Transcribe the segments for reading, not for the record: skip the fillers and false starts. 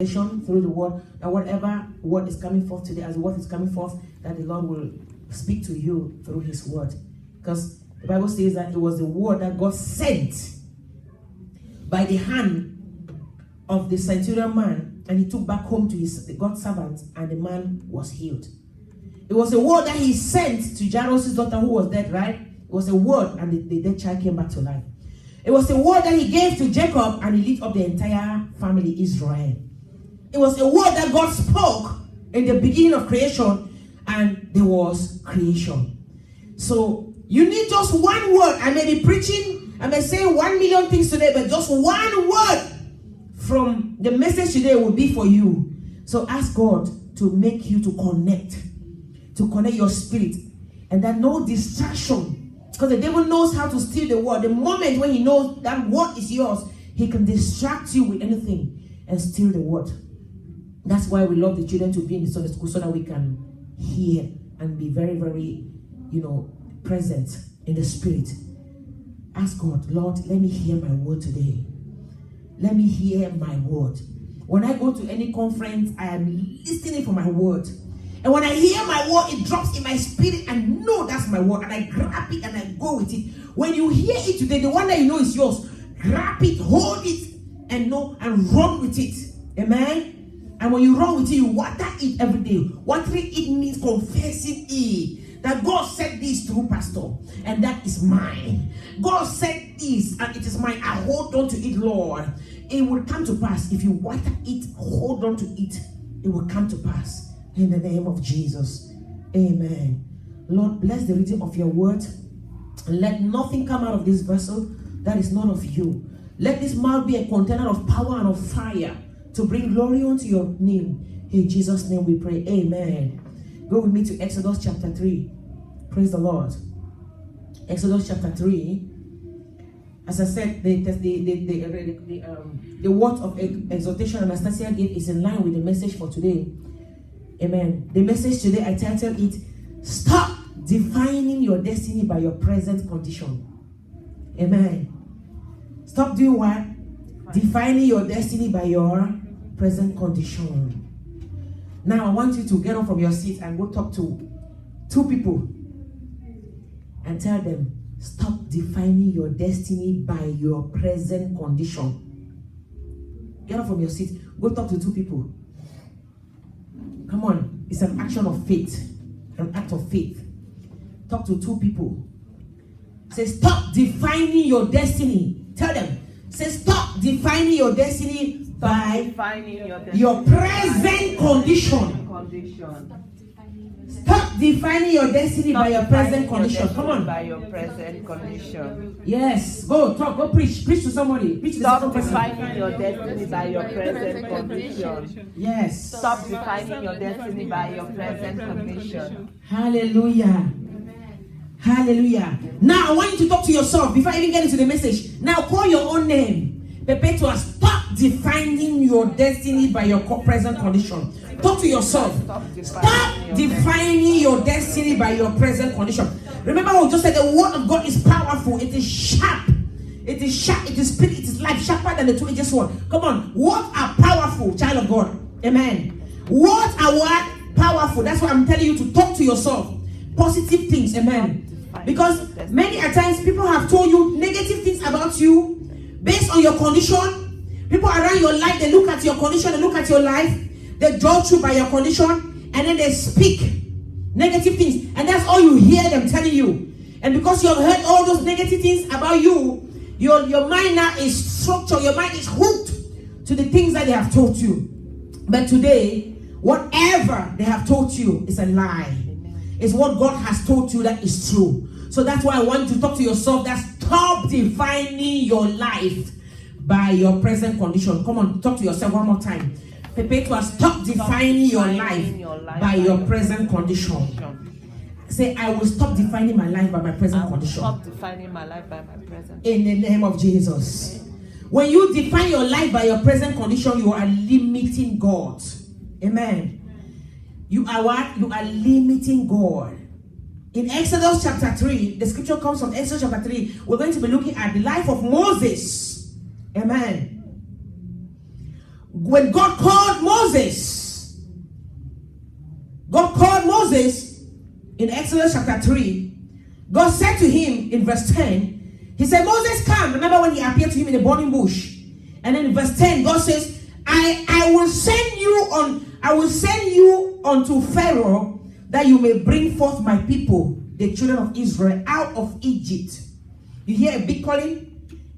through the word, that whatever word is coming forth today, as the word is coming forth, that the Lord will speak to you through his word. Because the Bible says that it was the word that God sent by the hand of the centurion man, and he took back home to the God's servant, and the man was healed. It was a word that he sent to Jairus' daughter who was dead, right? It was a word, and the dead child came back to life. It was a word that he gave to Jacob, and he lifted up the entire family, Israel. It was a word that God spoke in the beginning of creation, and there was creation. So you need just one word. I may be preaching, I may say 1 million things today, but just one word from the message today will be for you. So ask God to make you to connect your spirit, and that no distraction. Because the devil knows how to steal the word. The moment when he knows that word is yours, he can distract you with anything and steal the word. That's why we love the children to be in the Sunday school, so that we can hear and be very, very, present in the spirit. Ask God, Lord, let me hear my word today. Let me hear my word. When I go to any conference, I am listening for my word. And when I hear my word, it drops in my spirit. I know that's my word, and I grab it and I go with it. When you hear it today, the one that you know is yours, grab it, hold it, and run with it. Amen. And when you run with it, you water it every day. Watering it means confessing it. That God said this through pastor, and that is mine. God said this, and it is mine. I hold on to it, Lord. It will come to pass. If you water it, hold on to it, it will come to pass. In the name of Jesus. Amen. Lord, bless the reading of your word. And let nothing come out of this vessel that is not of you. Let this mouth be a container of power and of fire to bring glory unto your name. In Jesus' name we pray. Amen. Go with me to Exodus chapter 3. Praise the Lord. Exodus chapter 3. As I said, the word of exhortation Anastasia gave is in line with the message for today. Amen. The message today, I titled it, Stop Defining Your Destiny by Your Present Condition. Amen. Stop doing what? Defining your destiny by your present condition. Now I want you to get up from your seat and go talk to 2 people and tell them, stop defining your destiny by your present condition. Get up from your seat. Go talk to 2 people. Come on. It's an action of faith. An act of faith. Talk to 2 people. Say, stop defining your destiny. Tell them. Say, stop defining your destiny by your present condition. Stop defining your destiny by your present condition. Come on. By your present condition. Yes. Go talk. Go preach. Preach to somebody. Preach to Stop defining your destiny by your present condition. Yes. Stop defining your destiny by your present condition. Hallelujah. Hallelujah. Now I want you to talk to yourself before I even get into the message. Now call your own name. Perpetua, stop defining your destiny by your present condition. Talk to yourself. Stop defining your destiny by your present condition. Remember what we just said, the word of God is powerful. It is sharp. It is sharp. It is spirit. It is life. Sharper than the two-edged sword. Come on. Words are powerful, child of God. Amen. Words are what? Powerful. That's why I'm telling you to talk to yourself. Positive things. Amen. Because many a times people have told you negative things about you based on your condition. People around your life, they look at your condition, they look at your life, they judge you by your condition, and then they speak negative things. And that's all you hear them telling you. And because you have heard all those negative things about you, your mind now is structured, your mind is hooked to the things that they have told you. But today, whatever they have told you is a lie. It's what God has told you that is true. So that's why I want you to talk to yourself that stop defining your life by your present condition. Come on, talk to yourself one more time. Perpetua, stop defining your life by your present condition. Say, I will stop defining my life by my present condition. Stop defining my life by my present. In the name of Jesus. When you define your life by your present condition, you are limiting God. Amen. You are what? You are limiting God. In Exodus chapter 3, the scripture comes from Exodus chapter 3. We're going to be looking at the life of Moses. Amen. when God called Moses in Exodus chapter 3, God said to him in verse 10, he said, Moses, come. Remember when he appeared to him in the burning bush? And then in verse 10, God says, I will send you unto Pharaoh, that you may bring forth my people, the children of Israel, out of Egypt. You hear a big calling?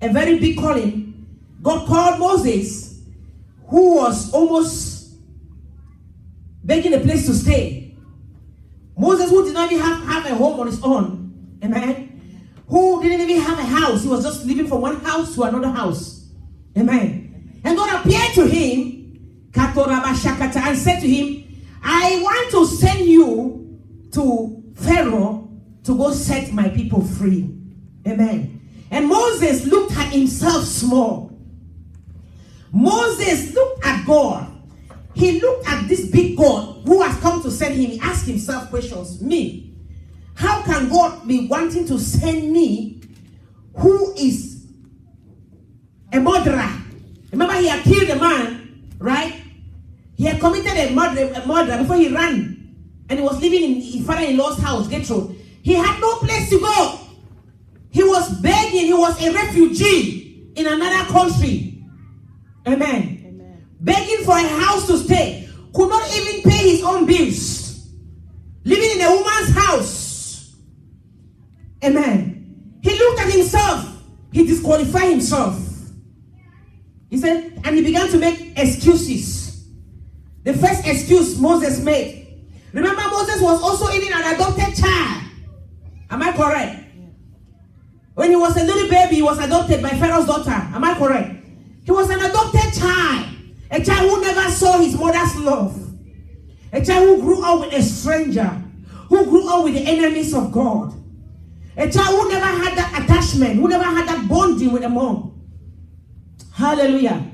A very big calling. God called Moses, who was almost begging a place to stay. Moses, who did not even have a home on his own. Amen. Who didn't even have a house. He was just living from one house to another house. Amen. And God appeared to him, and said to him, I want to send you to Pharaoh to go set my people free. Amen. And Moses looked at himself small. Moses looked at God. He looked at this big God who has come to send him. He asked himself questions. Me, how can God be wanting to send me, who is a murderer? Remember, he had killed a man, right? He had committed a murder before he ran. And he was living in his father-in-law's house, Jethro. He had no place to go. He was begging. He was a refugee in another country. Amen. Amen. Begging for a house to stay. Could not even pay his own bills. Living in a woman's house. Amen. He looked at himself. He disqualified himself. He said, and he began to make excuses. The first excuse Moses made. Remember, Moses was also even an adopted child. Am I correct? When he was a little baby, he was adopted by Pharaoh's daughter. Am I correct? He was an adopted child. A child who never saw his mother's love. A child who grew up with a stranger. Who grew up with the enemies of God. A child who never had that attachment. Who never had that bonding with a mom. Hallelujah.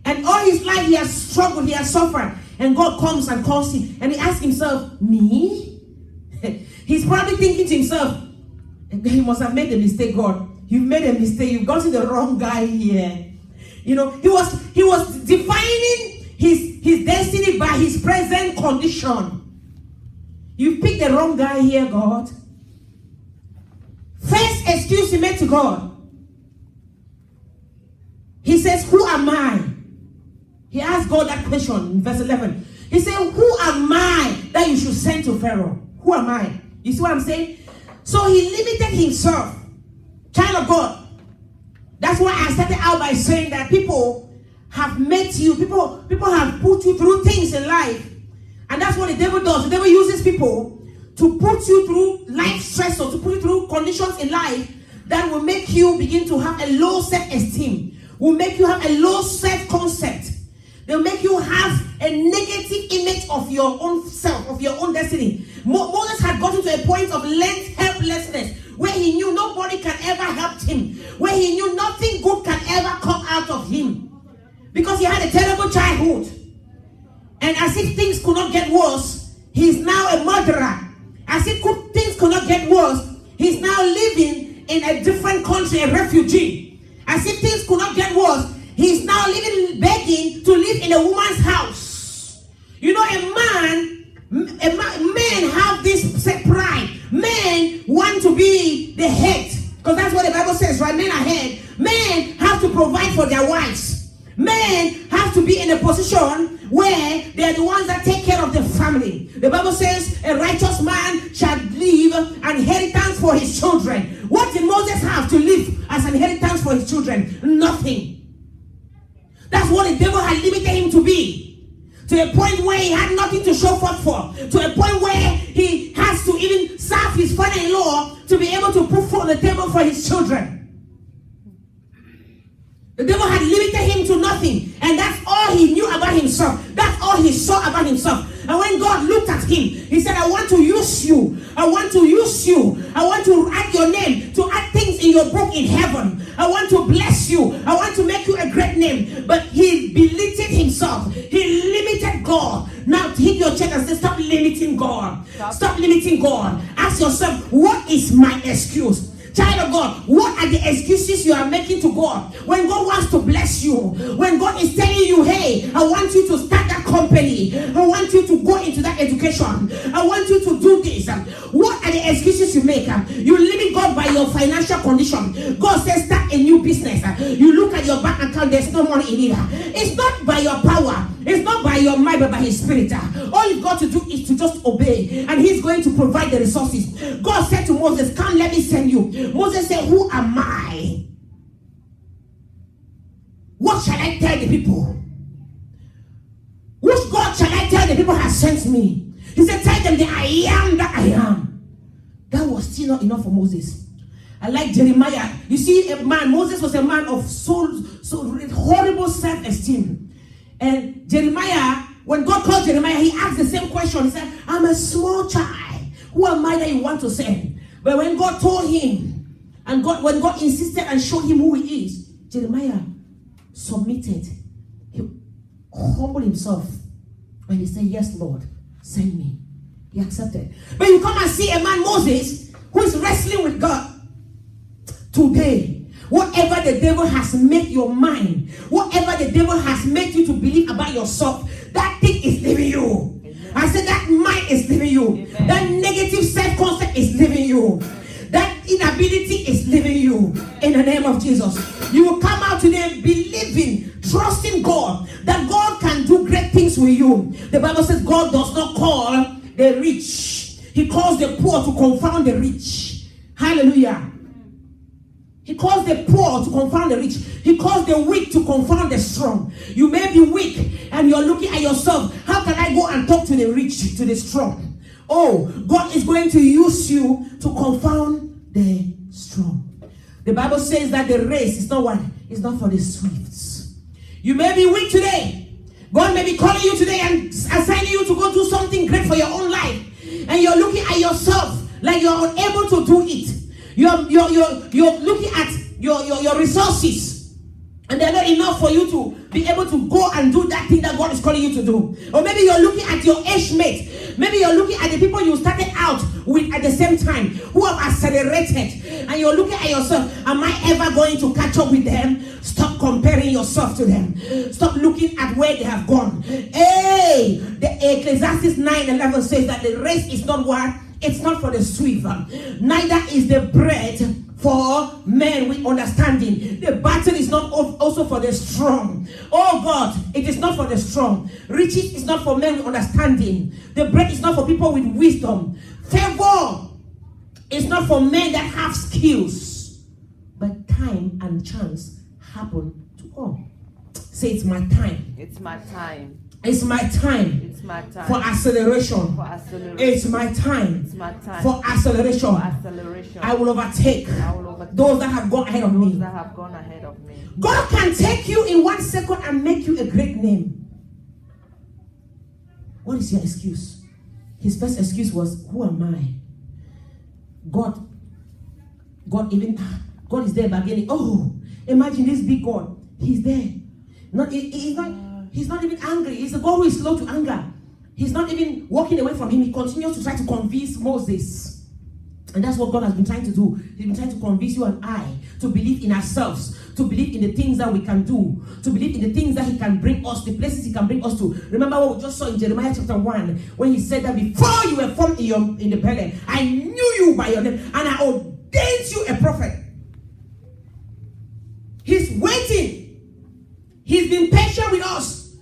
And all his life he has struggled. He has suffered. And God comes and calls him. And he asks himself, me? He's probably thinking to himself, he must have made a mistake, God. You've made a mistake. You've gotten the wrong guy here. You know, he was defining his destiny by his present condition. You picked the wrong guy here, God. First excuse he made to God. He says, who am I? He asked God that question in verse 11. He said, who am I that you should send to Pharaoh? Who am I? You see what I'm saying? So he limited himself. Child of God. That's why I started out by saying that people have met you. People have put you through things in life. And that's what the devil does. The devil uses people to put you through life stress or to put you through conditions in life that will make you begin to have a low self-esteem. Will make you have a low self-concept. They'll make you have a negative image of your own self, of your own destiny. Moses had gotten to a point of helplessness, where he knew nobody can ever help him, where he knew nothing good can ever come out of him, because he had a terrible childhood. And as if things could not get worse, he's now a murderer. As if things could not get worse, he's now living in a different country, a refugee. As if things could not get worse, he's now begging to live in a woman's house. You know, men have this pride. Men want to be the head, because that's what the Bible says, right? Men are head. Men have to provide for their wives. Men have to be in a position where they're the ones that take care of the family. The Bible says a righteous man shall leave an inheritance for his children. What did Moses have to leave as an inheritance for his children? Nothing. That's what the devil had limited him to be. To a point where he had nothing to show forth for. To a point where he has to even serve his father-in-law to be able to put food on the table for his children. The devil had limited him to nothing. And that's all he knew about himself. That's all he saw about himself. And when God looked at him, he said, I want to use you. I want to use you. I want to add your name, to add things in your book in heaven. I want to bless you. I want to make you a great name. But he belittled himself. He limited God. Now hit your chest and say, stop limiting God. Stop limiting God. Ask yourself, what is my excuse? Child of God, what are the excuses you are making to God? When God wants to bless you, when God is telling you, hey, I want you to start that company, I want you to go into that education, I want you to do this. What are the excuses you make? You limit God by your financial condition. God says start a new business. You look at your bank account, there's no money in it. It's not by your power, it's not by your might, but by His Spirit. All you've got to do is to just obey, and He's going to provide the resources. God said to Moses, come, let me send you. Moses said, who am I? What shall I tell the people? Which God shall I tell the people has sent me? He said, tell them that I am that I am. That was still not enough for Moses. I like Jeremiah. You see, Moses was a man of so horrible self-esteem. And Jeremiah, when God called Jeremiah, he asked the same question. He said, I'm a small child. Who am I that you want to send? But when God told him, and when God insisted and showed him who He is, Jeremiah submitted. He humbled himself. And he said, yes, Lord, send me. He accepted. But you come and see a man, Moses, who is wrestling with God. Today, whatever the devil has made your mind, whatever the devil has made you to believe about yourself, that thing is leaving you. Amen. I said that mind is leaving you. Amen. That negative self-concept is leaving you. That inability is leaving you. In the name of Jesus, you will come out today believing, trusting God, that God can do great things with you. The Bible says God does not call the rich. He calls the poor to confound the rich. Hallelujah. He calls the poor to confound the rich. He calls the weak to confound the strong. You may be weak and you're looking at yourself. How can I go and talk to the rich, to the strong? Oh, God is going to use you to confound the strong. The Bible says that the race is not what? It's not for the swifts. You may be weak today. God may be calling you today and assigning you to go do something great for your own life. And you're looking at yourself like you're unable to do it. You're looking at your resources, and they're not enough for you to be able to go and do that thing that God is calling you to do. Or maybe you're looking at your age mate. Maybe you're looking at the people you started out with at the same time who have accelerated, and you're looking at yourself, am I ever going to catch up with them? Stop comparing yourself to them. Stop looking at where they have gone. Hey, the Ecclesiastes 9:11 says that the race is not what? It's not for the swift, neither is the bread for men with understanding. The battle is not also for the strong. Oh God, it is not for the strong. Riches is not for men with understanding. The bread is not for people with wisdom. Favor is not for men that have skills. But time and chance happen to all. Say, it's my time. It's my time. It's my time. It's my time. For acceleration. For acceleration. It's my time. It's my time. For acceleration. For acceleration. I will overtake. Those those that have gone ahead of me. that have gone ahead of me. God can take you in 1 second and make you a great name. What is your excuse? His first excuse was, who am I? God is there bargaining. Oh, imagine this big God. He's there. He's not even angry. He's a God who is slow to anger. He's not even walking away from him. He continues to try to convince Moses. And that's what God has been trying to do. He's been trying to convince you and I to believe in ourselves, to believe in the things that we can do, to believe in the things that He can bring us, the places He can bring us to. Remember what we just saw in Jeremiah chapter 1, when He said that before you were formed in the belly, I knew you by your name, and I ordained you a prophet. He's waiting. He's been patient with us.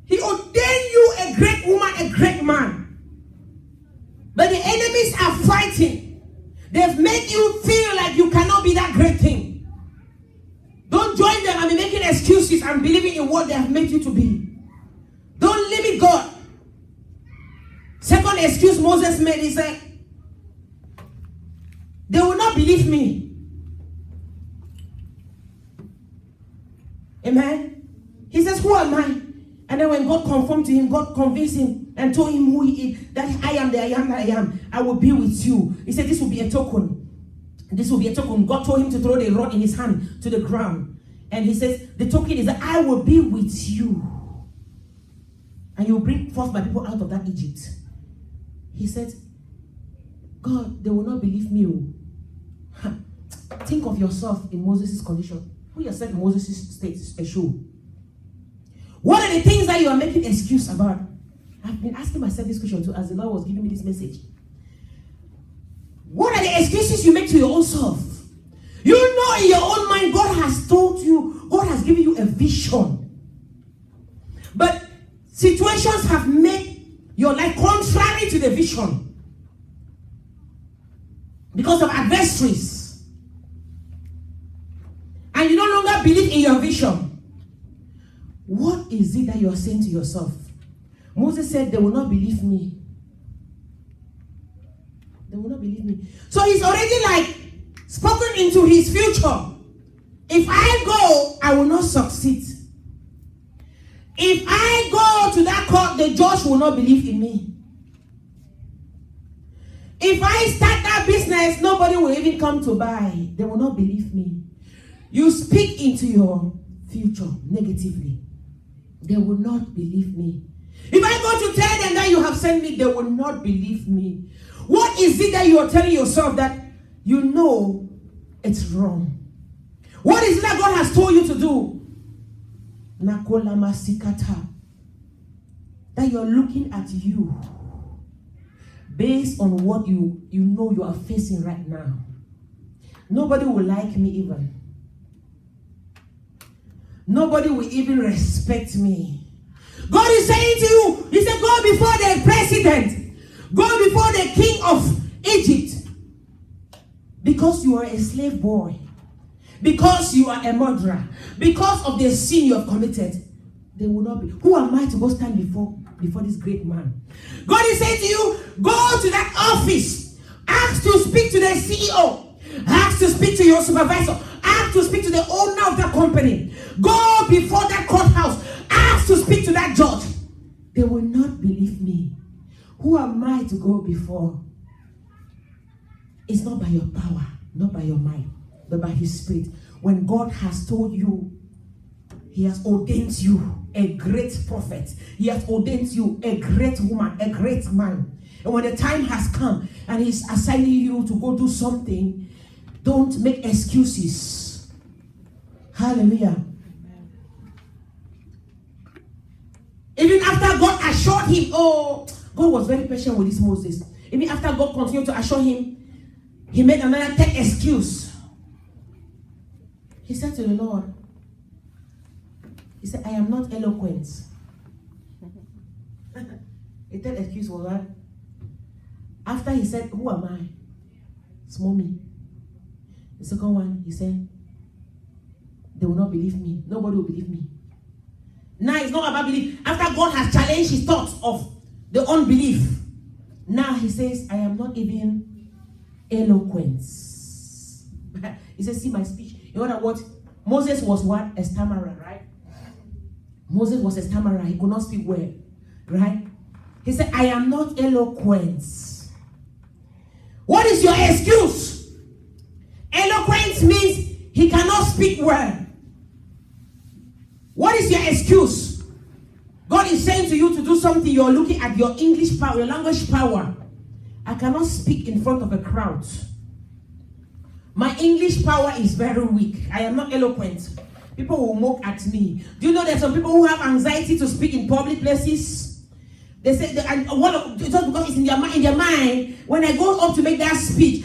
He ordained you a great woman, a great man. But the enemies are fighting. They've made you feel like you cannot be that great thing. Don't join them and be making excuses and believing in what they have made you to be. Don't limit God. Second excuse Moses made, he said, they will not believe me. Amen. He says, who am I? And then when God confirmed to him, God convinced him and told him who He is, that I am the I am that I am. I will be with you. He said, this will be a token. This will be a token. God told him to throw the rod in his hand to the ground. And He says, the token is that I will be with you. And you will bring forth my people out of that Egypt. He said, God, they will not believe me. Think of yourself in Moses' condition. Put yourself in Moses' state, a shoe. What are the things that you are making excuse about? I've been asking myself this question too as the Lord was giving me this message. What are the excuses you make to your own self? You know in your own mind, God has told you, God has given you a vision. But situations have made your life contrary to the vision. Because of adversaries. And you no longer believe in your vision. What is it that you are saying to yourself? Moses said, they will not believe me. They will not believe me. So he's already like spoken into his future. If I go, I will not succeed. If I go to that court, the judge will not believe in me. If I start that business, nobody will even come to buy. They will not believe me. You speak into your future negatively. They will not believe me. If I go to tell them that you have sent me, they will not believe me. What is it that you are telling yourself that you know it's wrong? What is it that God has told you to do? Nakola masikata. That you are looking at you based on what you know you are facing right now. Nobody will like me even. Nobody will even respect me. God is saying to you, he said, go before the president. Go before the king of Egypt. Because you are a slave boy. Because you are a murderer. Because of the sin you have committed. They will not be. Who am I to go stand before this great man? God is saying to you, go to that office. Ask to speak to the CEO. Ask to speak to your supervisor. Ask to speak to the owner of that company. Go before that courthouse. Ask to speak to that judge. They will not believe me. Who am I to go before? It's not by your power, not by your might, but by his spirit. When God has told you, he has ordained you a great prophet. He has ordained you a great woman, a great man. And when the time has come and he's assigning you to go do something, don't make excuses. Hallelujah. Even after God assured him, God was very patient with this Moses. Even after God continued to assure him, he made another third excuse. He said to the Lord, he said, I am not eloquent. The third excuse was that after he said, who am I? Small me. The second one, he said, they will not believe me. Nobody will believe me. Now it's not about belief. After God has challenged his thoughts of the unbelief, now he says, I am not even eloquent. He says, see my speech. You know what? Moses was what? A stammerer, right? Moses was a stammerer. He could not speak well, right? He said, I am not eloquent. What is your excuse? Eloquence means he cannot speak well. What is your excuse? God is saying to you to do something. You're looking at your English power, your language power. I cannot speak in front of a crowd. My English power is very weak. I am not eloquent. People will mock at me. Do you know there's some people who have anxiety to speak in public places? They say, just because it's in their mind, when I go up to make that speech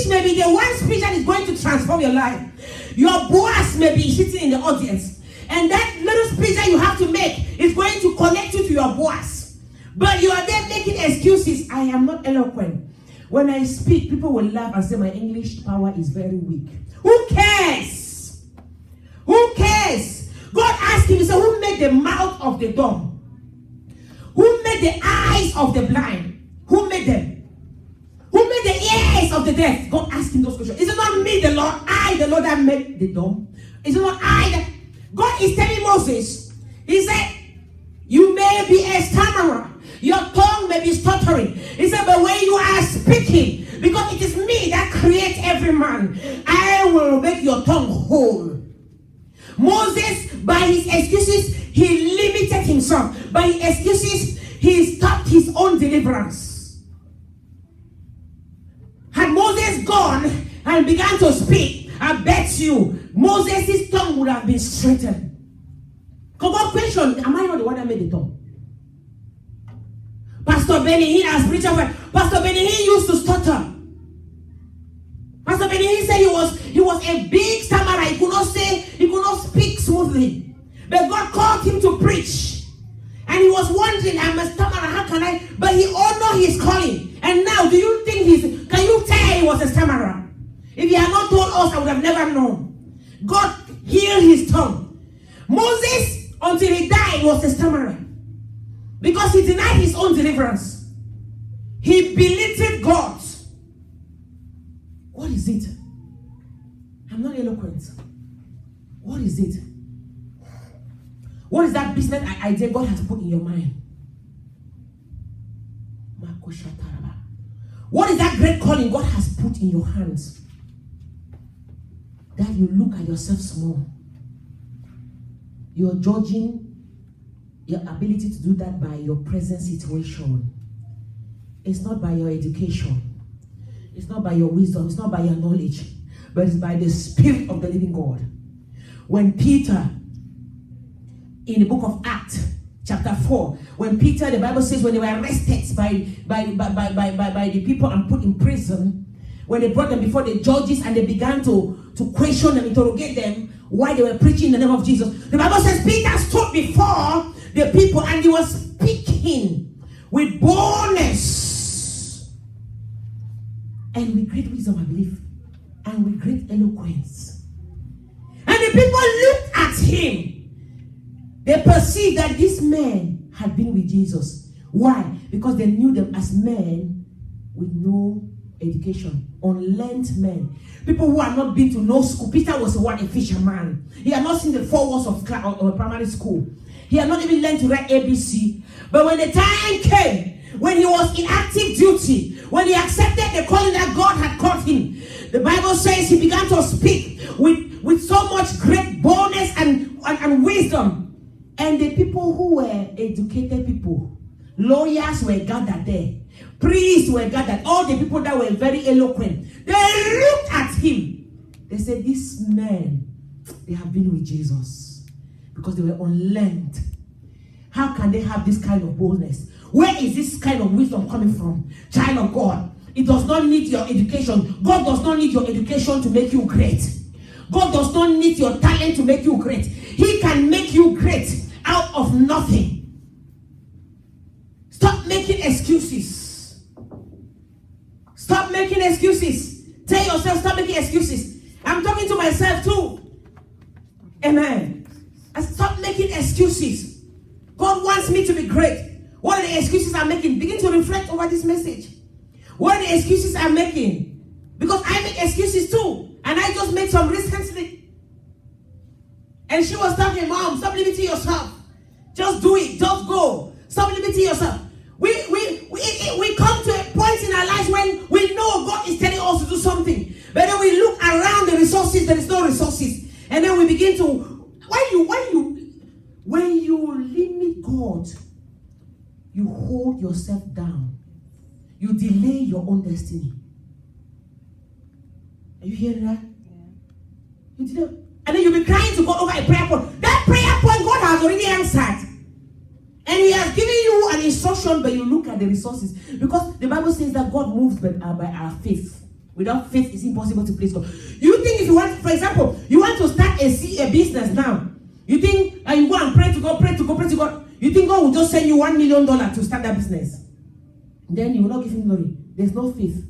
may be the one speech that is going to transform your life. Your boss may be sitting in the audience, and that little speech that you have to make is going to connect you to your boss. But you are there making excuses. I am not eloquent. When I speak, people will laugh and say my English power is very weak. Who cares? Who cares? God asked him, he said, who made the mouth of the dumb? Who made the eyes of the blind? Who made them? Who made the ears of the deaf? God asked him those questions. Is it not me, the Lord? I, the Lord, that made the dumb? Is it not I that... God is telling Moses, he said, you may be a stammerer. Your tongue may be stuttering. He said, but when you are speaking, because it is me that creates every man, I will make your tongue whole. Moses, by his excuses, he limited himself. By his excuses, he stopped his own deliverance. Had Moses gone and and began to speak, I bet you Moses' tongue would have been straightened. Come on, question, am I not the one that made the tongue? Pastor Benny Hinn, as preacher, Pastor Benny Hinn used to stutter. Pastor Benny Hinn said he was a big stammerer. He could not speak smoothly. But God called him to preach. And he was wondering, I'm a stammerer, how can I? But he honored his calling. And now, do you think can you tell he was a stammerer? If he had not told us, I would have never known. God healed his tongue. Moses, until he died, was a stammerer. Because he denied his own deliverance. He belittled God. What is it? I'm not eloquent. What is it? What is that business idea God has put in your mind? What is that great calling God has put in your hands? That you look at yourself small. You're judging your ability to do that by your present situation. It's not by your education. It's not by your wisdom. It's not by your knowledge. But it's by the Spirit of the living God. When Peter, in the book of Acts, chapter 4, when Peter, the Bible says, when they were arrested by the people and put in prison, when they brought them before the judges and they began to question them, interrogate them, why they were preaching in the name of Jesus. The Bible says Peter stood before the people and he was speaking with boldness and with great wisdom, I believe, and with great eloquence. And the people looked at him. They perceived that this man had been with Jesus. Why? Because they knew them as men with no education, unlearned men, people who had not been to no school. Peter was a fisherman. He had not seen the 4 walls of primary school. He had not even learned to write ABC. But when the time came, when he was in active duty, when he accepted the calling that God had called him, the Bible says he began to speak with so much great boldness and wisdom. And the people who were educated people, lawyers were gathered there. Priests were gathered. All the people that were very eloquent. They looked at him. They said, these men, they have been with Jesus. Because they were unlearned. How can they have this kind of boldness? Where is this kind of wisdom coming from? Child of God, it does not need your education. God does not need your education to make you great. God does not need your talent to make you great. He can make you great out of nothing. Stop making excuses. Stop making excuses. Tell yourself, stop making excuses. I'm talking to myself too. Amen. I stop making excuses. God wants me to be great. What are the excuses I'm making? Begin to reflect over this message. What are the excuses I'm making? Because I make excuses too. And I just made some recently. And she was talking, Mom, stop limiting yourself. Just do it. Just go. Stop limiting yourself. We come to a point in our lives when we know God is telling us to do something. But then we look around the resources, there is no resources. And then we begin to, when you limit God, you hold yourself down. You delay your own destiny. Are you hearing that? Yeah. You delay. And then you'll be crying to God over a prayer point. That prayer point God has already answered. And he has given you an instruction, but you look at the resources. Because the Bible says that God moves by our faith. Without faith, it's impossible to please God. You think if you want, for example, you want to start a business now. You think you go and pray to God, pray to God, pray to God. You think God will just send you $1 million to start that business. Then you will not give him glory. There's no faith.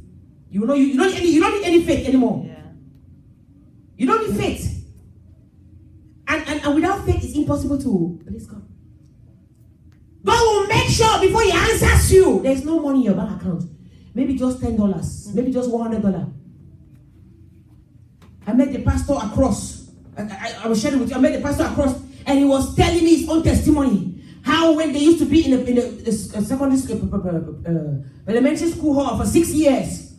You don't need any faith anymore. Yeah. You don't need faith. And without faith, it's impossible to please God. God will make sure before he answers you, there's no money in your bank account. Maybe just $10. Maybe just $100. I met the pastor across. I was sharing with you. I met the pastor across, and he was telling me his own testimony. How when they used to be in the secondary school, elementary school hall for 6 years.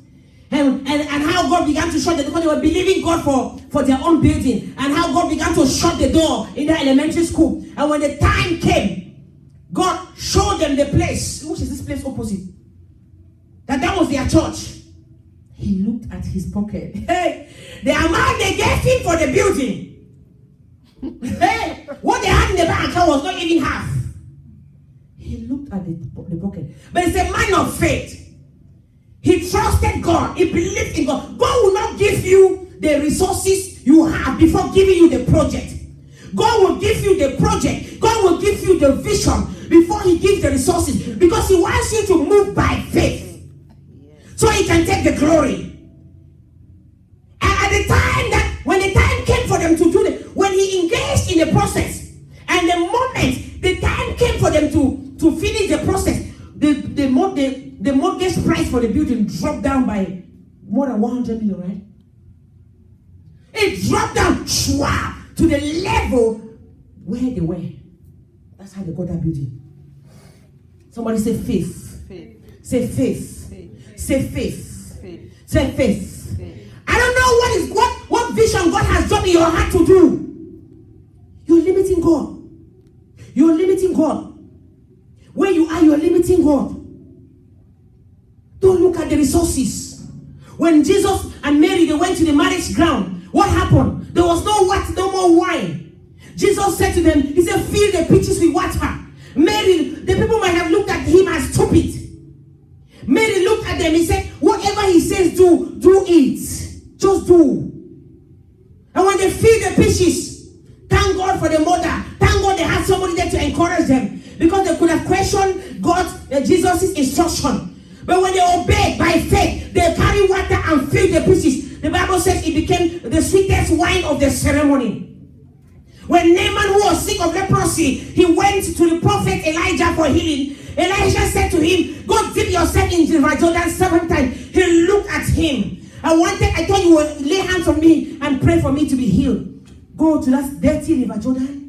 And how God began to shut the door because they were believing God for their own building. And how God began to shut the door in the elementary school. And when the time came, God showed them the place. Which is this place opposite? That was their church. he looked at his pocket. Hey, the amount they gave him for the building. Hey, what they had in the bank account was not even half. He looked at the pocket. But it's a man of faith. He trusted God. He believed in God. God will not give you the resources you have before giving you the project. God will give you the project. God will give you the vision before he gives the resources. Because he wants you to move by faith. So he can take the glory. And at the time that, when the time came for them to do it, when he engaged in the process, and the moment the time came for them to finish the process, the mortgage price for the building dropped down by more than 100 million, right? It dropped down to the level where they were. That's how they got that building. Somebody say faith. Faith. Say faith. Faith. Say faith. Faith. Say faith. Faith. I don't know what vision God has dropped in your heart to do. You're limiting God. You're limiting God. Where you are, you're limiting God. Don't look at the resources. When Jesus and Mary, they went to the marriage ground, what happened? There was no more wine. Jesus said to them, he said, fill the pitchers with water. Mary, the people might have looked at him as stupid. Mary looked at them, he said, whatever he says, do it. Just do. And when they fill the pitchers, thank God for the mother. Thank God they had somebody there to encourage them. Because they could have questioned Jesus' instruction. But when they obeyed by faith, they carry water and fill the pitchers. The Bible says it became the sweetest wine of the ceremony. When Naaman, who was sick of leprosy, he went to the prophet Elijah for healing. Elijah said to him, go dip yourself in the River Jordan 7 times. He looked at him. I thought you would lay hands on me and pray for me to be healed. Go to that dirty River Jordan.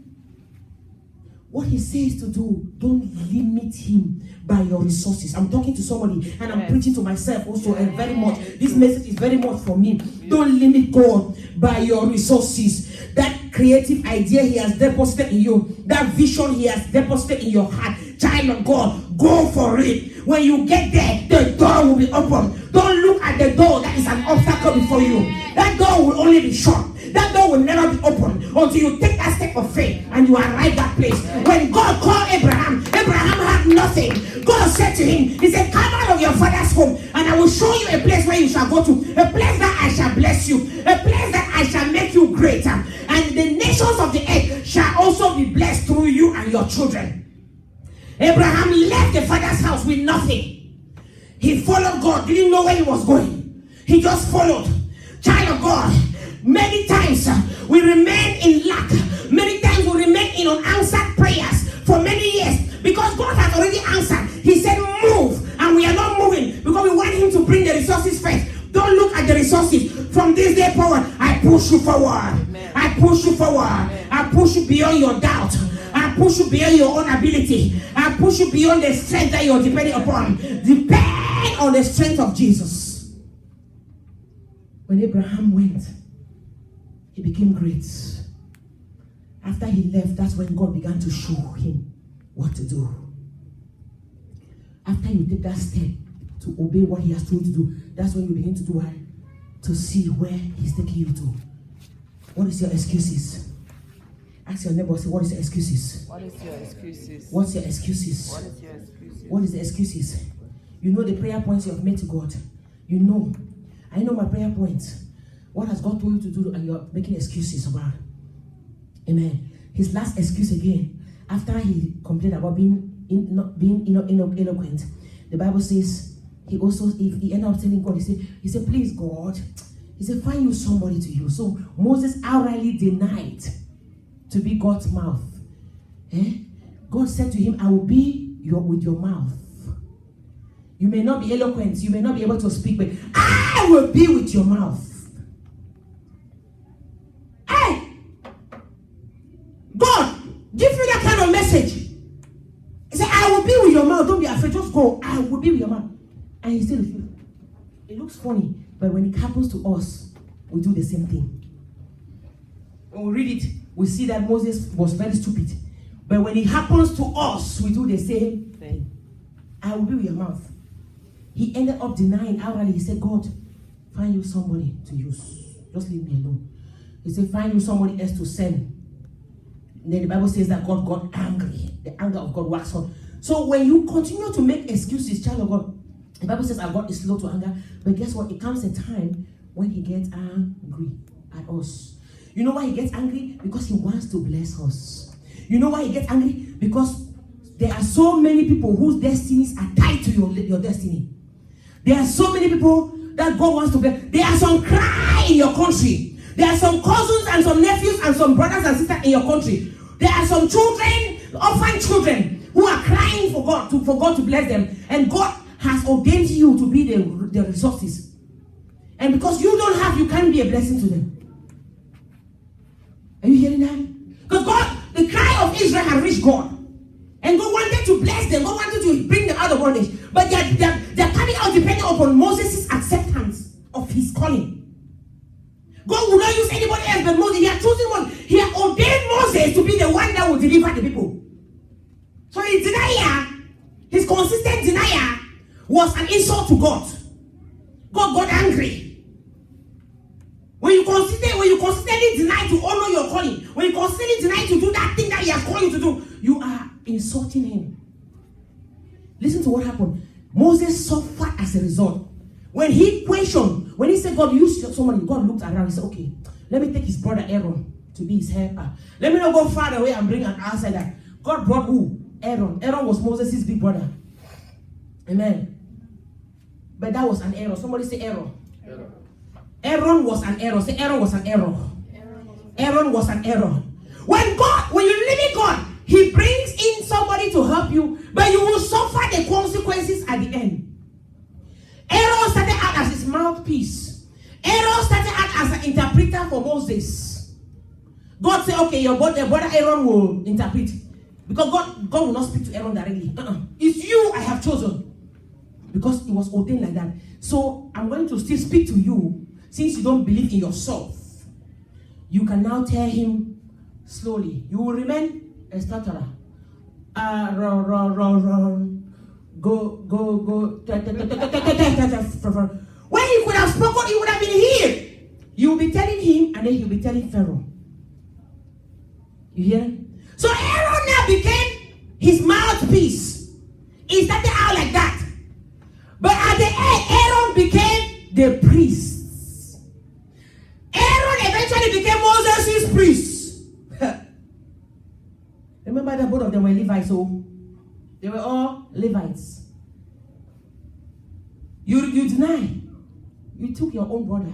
What he says to do, don't limit him by your resources. I'm talking to somebody and I'm preaching to myself also, and very much. This message is very much for me. Don't limit God by your resources. That creative idea he has deposited in you, that vision he has deposited in your heart, child of God, go for it. When you get there, the door will be open. Don't look at the door that is an obstacle before you. That door will only be shut. That door will never be open until you take that step of faith and you arrive that place. When God called Abraham, Abraham had nothing. God said to him, he said, come out of your father's home and I will show you a place where you shall go to. A place that I shall bless you. A place that I shall make you greater. And the nations of the earth shall also be blessed through you and your children. Abraham left the father's house with nothing. He followed God, didn't know where he was going. He just followed. Child of God, many times we remain in lack. Many times we remain in unanswered prayers for many years because God has already answered. He said move, and we are not moving because we want him to bring the resources first. Don't look at the resources. From this day forward, I push you forward. Amen. I push you forward. Amen. I push you beyond your doubt. I push you beyond your own ability. I push you beyond the strength that you're depending upon. Depend on the strength of Jesus. When Abraham went, he became great. After he left, that's when God began to show him what to do. After you take that step to obey what he has told you to do, that's when you begin to do what? To see where he's taking you to. What is your excuses? Ask your neighbor, say, what is your excuses? What is your excuses? What's your excuses? What is your excuses? What is the excuses? You know the prayer points you have made to God. You know. I know my prayer points. What has God told you to do and you're making excuses about? Amen. His last excuse again, after he complained about not being eloquent, the Bible says he ended up telling God, he said, please God, he said, find you somebody to use. So Moses outrightly denied to be God's mouth. God said to him, I will be with your mouth. You may not be eloquent, you may not be able to speak, but I will be with your mouth. Hey! God, give me that kind of message. He said, I will be with your mouth. Don't be afraid, just go. I will be with your mouth. And he still refused. It looks funny, but when it happens to us, we do the same thing. When we read it, we see that Moses was very stupid. But when it happens to us, we do the same thing. I will be with your mouth. He ended up denying outright. He said, God, find you somebody to use. Just leave me alone. He said, find you somebody else to send. And then the Bible says that God got angry. The anger of God waxed hot. So when you continue to make excuses, child of God, the Bible says our God is slow to anger. But guess what? It comes a time when he gets angry at us. You know why he gets angry? Because he wants to bless us. You know why he gets angry? Because there are so many people whose destinies are tied to your destiny. There are so many people that God wants to bless. There are some cry in your country. There are some cousins and some nephews and some brothers and sisters in your country. There are some children, orphan children, who are crying for God to bless them. And God has ordained you to be the resources. And because you don't have, you can't be a blessing to them. Are you hearing that? Because God, the cry of Israel had reached God. And God wanted to bless them. God wanted to bring them out of bondage. But they're coming out depending upon Moses' acceptance of his calling. God will not use anybody else but Moses. He had chosen one. He had ordained Moses to be the one that will deliver the people. So his denial, his consistent denial, was an insult to God. God got angry. When you consistently deny to honor your calling, when you consistently deny to do that thing that he has called you to do, you are insulting him. Listen to what happened. Moses suffered as a result. When he questioned, when he said, God, use somebody, God looked around and said, okay, let me take his brother Aaron to be his helper. Let me not go far away and bring an outsider. God brought who? Aaron. Aaron was Moses' big brother. Amen. But that was an error. Somebody say error. Aaron was an error. Say Aaron was an error. Aaron was an error. When you live in God, he brings in somebody to help you, but you will suffer the consequences at the end. Aaron started out as his mouthpiece. Aaron started out as an interpreter for Moses. God said, okay, your brother Aaron will interpret. Because God will not speak to Aaron directly. It's you I have chosen. Because it was ordained like that. So I'm going to still speak to you. Since you don't believe in yourself, you can now tell him slowly. You will remain a stutterer. Go. When he could have spoken, he would have been healed. You will be telling him, and then he'll be telling Pharaoh. You hear? So Aaron now became his mouthpiece. He started out like that. But at the end, Aaron became the priest. Aaron eventually became Moses' priest. Remember that both of them were Levites, so they were all Levites. You deny. You took your own brother.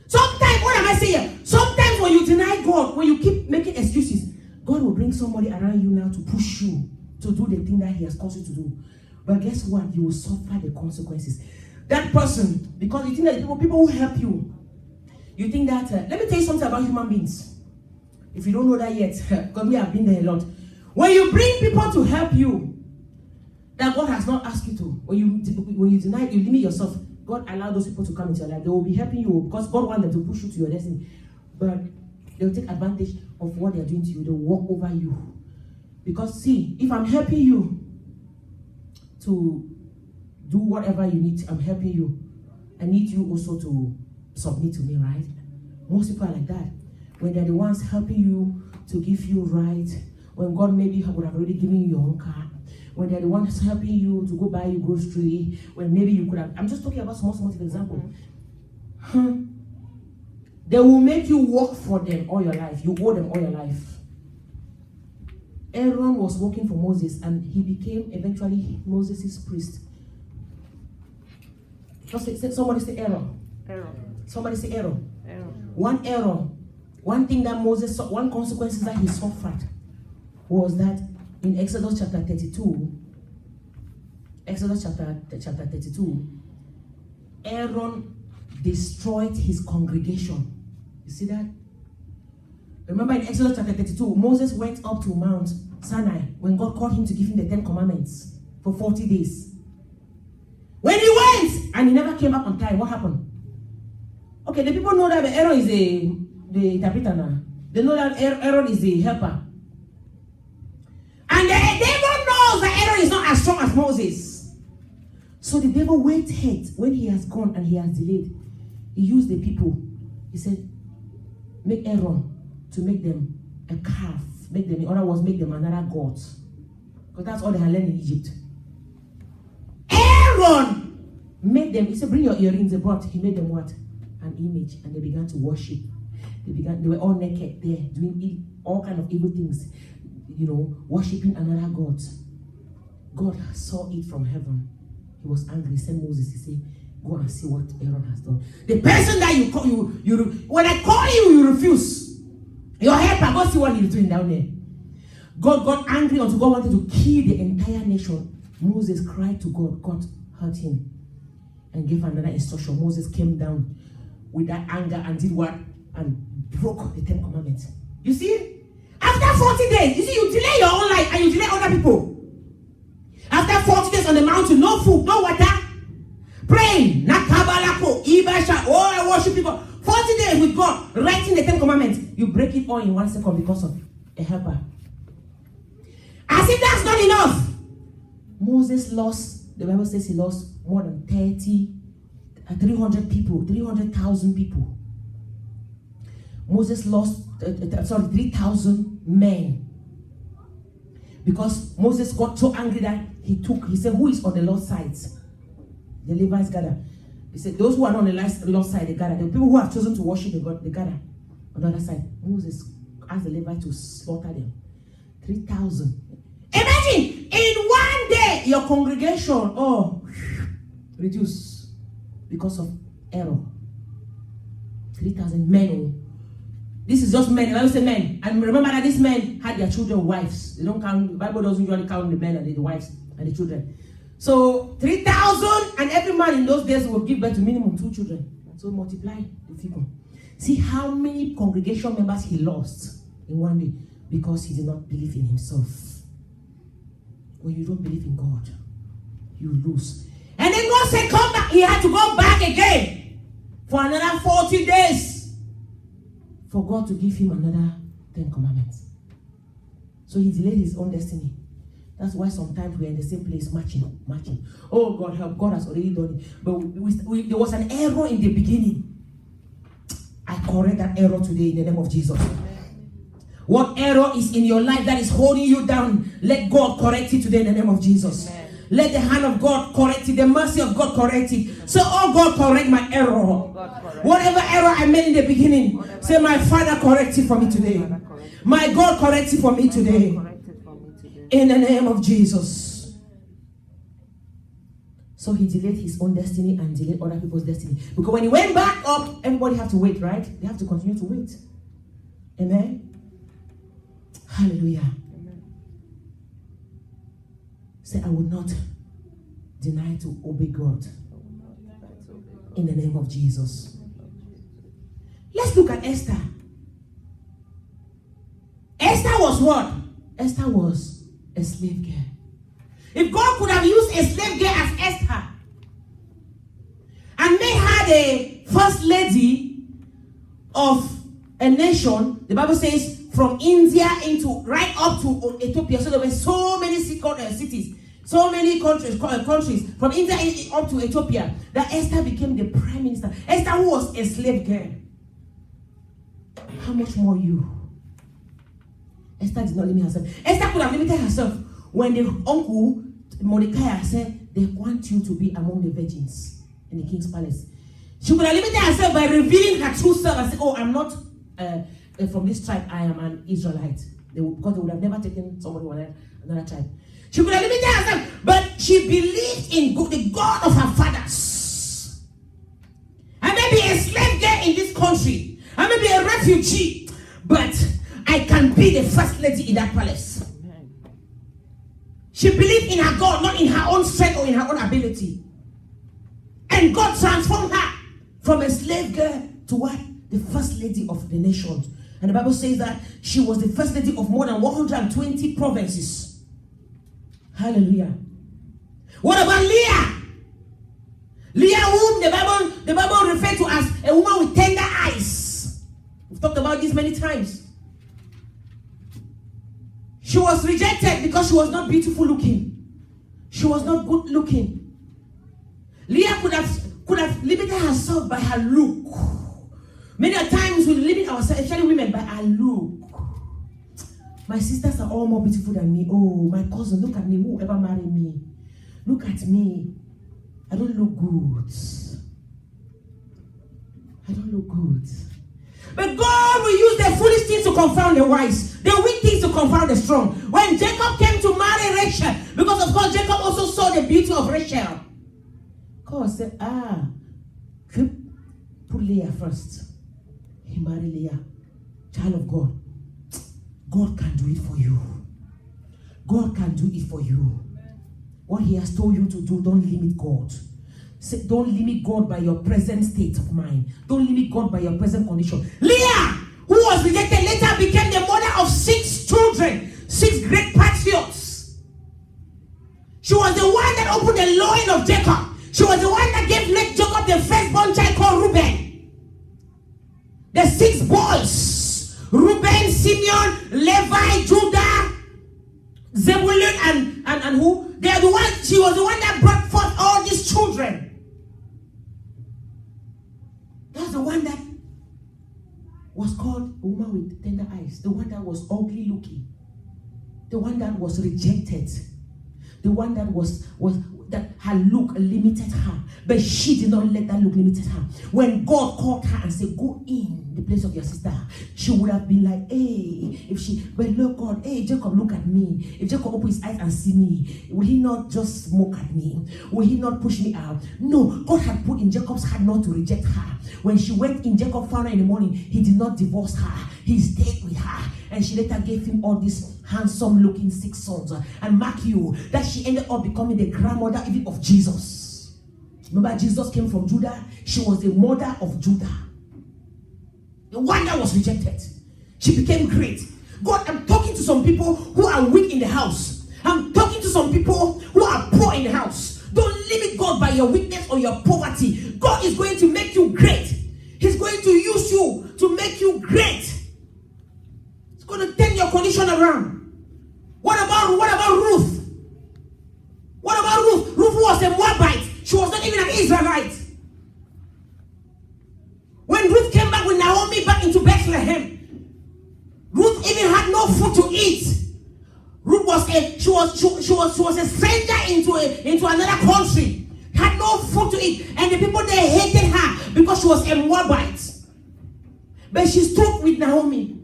Sometimes, what am I saying? Sometimes when you deny God, when you keep making excuses, God will bring somebody around you now to push you to do the thing that he has caused you to do. But guess what? You will suffer the consequences. That person, because you think that people who help you, you think that, let me tell you something about human beings. If you don't know that yet, because we have been there a lot. When you bring people to help you, that God has not asked you to, when you deny, you limit yourself, God allowed those people to come into your life. They will be helping you because God wants them to push you to your destiny. But they'll take advantage of what they're doing to you. They'll walk over you. Because see, if I'm helping you to do whatever you need, I'm helping you. I need you also to submit to me, right? Most people are like that. When they're the ones helping you to give you right, when God maybe would have already given you your own car, when they're the ones helping you to go buy you grocery, when maybe you could have, I'm just talking about small example. They will make you work for them all your life. You owe them all your life. Aaron was working for Moses and he became eventually Moses' priest. Somebody say error. Somebody say error. One error. One thing that Moses saw, one consequence that he suffered was that in Exodus chapter 32, Aaron destroyed his congregation. You see that? Remember in Exodus chapter 32, Moses went up to Mount Sinai when God called him to give him the 10 commandments for 40 days. When he went and he never came back on time, what happened? Okay, the people know that Aaron is the interpreter now. They know that Aaron is the helper. And the devil knows that Aaron is not as strong as Moses. So the devil waited when he has gone and he has delayed. He used the people. He said, make Aaron to make them a calf. Make them, in other words, make them another god. Because that's all they had learned in Egypt. Aaron made them, he said, bring your earrings. They brought, he made them what? An image. And they began to worship. They were all naked there, doing all kind of evil things. Worshiping another god. God saw it from heaven. He was angry. He sent Moses. He said, go and see what Aaron has done. The person that you call, when I call you, you refuse. Your helper, go see what he's doing down there. God got angry until God wanted to kill the entire nation. Moses cried to God. God heard him and gave another instruction. Moses came down with that anger and did what? And broke the 10 Commandments. You see? After 40 days, you see, you delay your own life and you delay other people. After 40 days on the mountain, no food, no water, praying, nakabalako, ibasha, I worship people. 40 days with God, writing the 10 Commandments. You break it all in 1 second because of a helper. As if that's not enough. Moses lost, the Bible says he lost more than 300 people, 300,000 people. Moses lost, 3,000 men. Because Moses got so angry that he said, who is on the Lord's side? The Levites gather. He said, those who are not on the Lord's side, they gather. The people who have chosen to worship God, they gather. On the other side, Moses asked the Levites to slaughter them. 3,000. Imagine, in one day, your congregation, reduce because of error. 3,000 men. This is just men. The Bible says men. And remember that these men had their children, wives. They don't count, the Bible doesn't usually count the men and the wives and the children. So 3,000, and every man in those days will give birth to minimum 2 children. So multiply the figure. See how many congregation members he lost in one day because he did not believe in himself. When you don't believe in God, you lose. And then God said, come back. He had to go back again for another 40 days for God to give him another 10 Commandments. So he delayed his own destiny. That's why sometimes we're in the same place matching. Oh, God help. God has already done it. But there was an error in the beginning. I correct that error today in the name of Jesus. What error is in your life that is holding you down, let God correct it today in the name of Jesus. Amen. Let the hand of God correct it. The mercy of God correct it. So, oh God, correct my error. Whatever error I made in the beginning, say, my Father, correct it for me today. My God, correct it for me today. In the name of Jesus. So he delayed his own destiny and delayed other people's destiny. Because when he went back up, everybody have to wait, right? They have to continue to wait. Amen. Hallelujah. Amen. Say, I will not deny to obey God. In the name of Jesus. Let's look at Esther. Esther was what? Esther was a slave girl. If God could have used a slave girl as Esther and made her the first lady of a nation, the Bible says from India into right up to Ethiopia. So there were so many cities, so many countries from India up to Ethiopia, that Esther became the prime minister. Esther, who was a slave girl. How much more you? Esther did not limit herself. Esther could have limited herself when the uncle Mordecai said, they want you to be among the virgins in the king's palace. She could have limited herself by revealing her true self and say, oh, I'm not from this tribe, I am an Israelite. Because they would have never taken somebody from another tribe. She could have limited herself, but she believed in the God of her fathers. I may be a slave girl in this country. I may be a refugee, but I can be the first lady in that palace. Amen. She believed in her God, not in her own strength or in her own ability. And God transformed her from a slave girl to what? The first lady of the nation. And the Bible says that she was the first lady of more than 120 provinces. Hallelujah. What about Leah? Leah, whom the Bible referred to as a woman with tender eyes. We've talked about this many times. She was rejected because she was not beautiful looking. She was not good looking. Leah could have limited measure herself by her look. Many times we limit ourselves, especially women, by our look. My sisters are all more beautiful than me. Oh, my cousin, look at me. Whoever married me, look at me. I don't look good. I don't look good. But God will use the foolish things to confound the wise, the weak things to confound the strong. When Jacob came to marry Rachel, because of course Jacob also saw the beauty of Rachel, God said, put Leah first. He married Leah. Child of God. God can do it for you. God can do it for you. What he has told you to do, don't limit God. Don't limit God by your present state of mind. Don't limit God by your present condition. Leah, who was rejected, later became the mother of 6 children, 6 great patriots. She was the one that opened the loin of Jacob. She was the one that gave Jacob the firstborn child called Reuben. The 6 boys, Reuben, Simeon, Levi, Judah, Zebulun, and who? They are the ones. She was the one that brought forth all these children. That's the one that was called a woman with tender eyes. The one that was ugly looking. The one that was rejected. The one that that her look limited her. But she did not let that look limited her. When God called her and said, go in the place of your sister, she would have been like, hey, but look, God, hey, Jacob, look at me. If Jacob open his eyes and see me, will he not just smoke at me? Will he not push me out? No, God had put in Jacob's heart not to reject her. When she went in, Jacob found her in the morning. He did not divorce her. He stayed with her. And she later gave him all these handsome looking 6 sons. And mark you, that she ended up becoming the grandmother even of Jesus. Remember, Jesus came from Judah. She was the mother of Judah. The one that was rejected. She became great. God, I'm talking to some people who are weak in the house. I'm talking to some people who are poor in the house. Don't limit God by your weakness or your poverty. God is going to make you great. He's going to use you to make you great. He's going to turn your condition around. What about Ruth? What about Ruth? Ruth was a Moabite. She was not even an Israelite. When Ruth came back with Naomi back into Bethlehem, Ruth even had no food to eat. Ruth was a stranger into another country. Had no food to eat, and the people they hated her because she was a Moabite. But she stood with Naomi.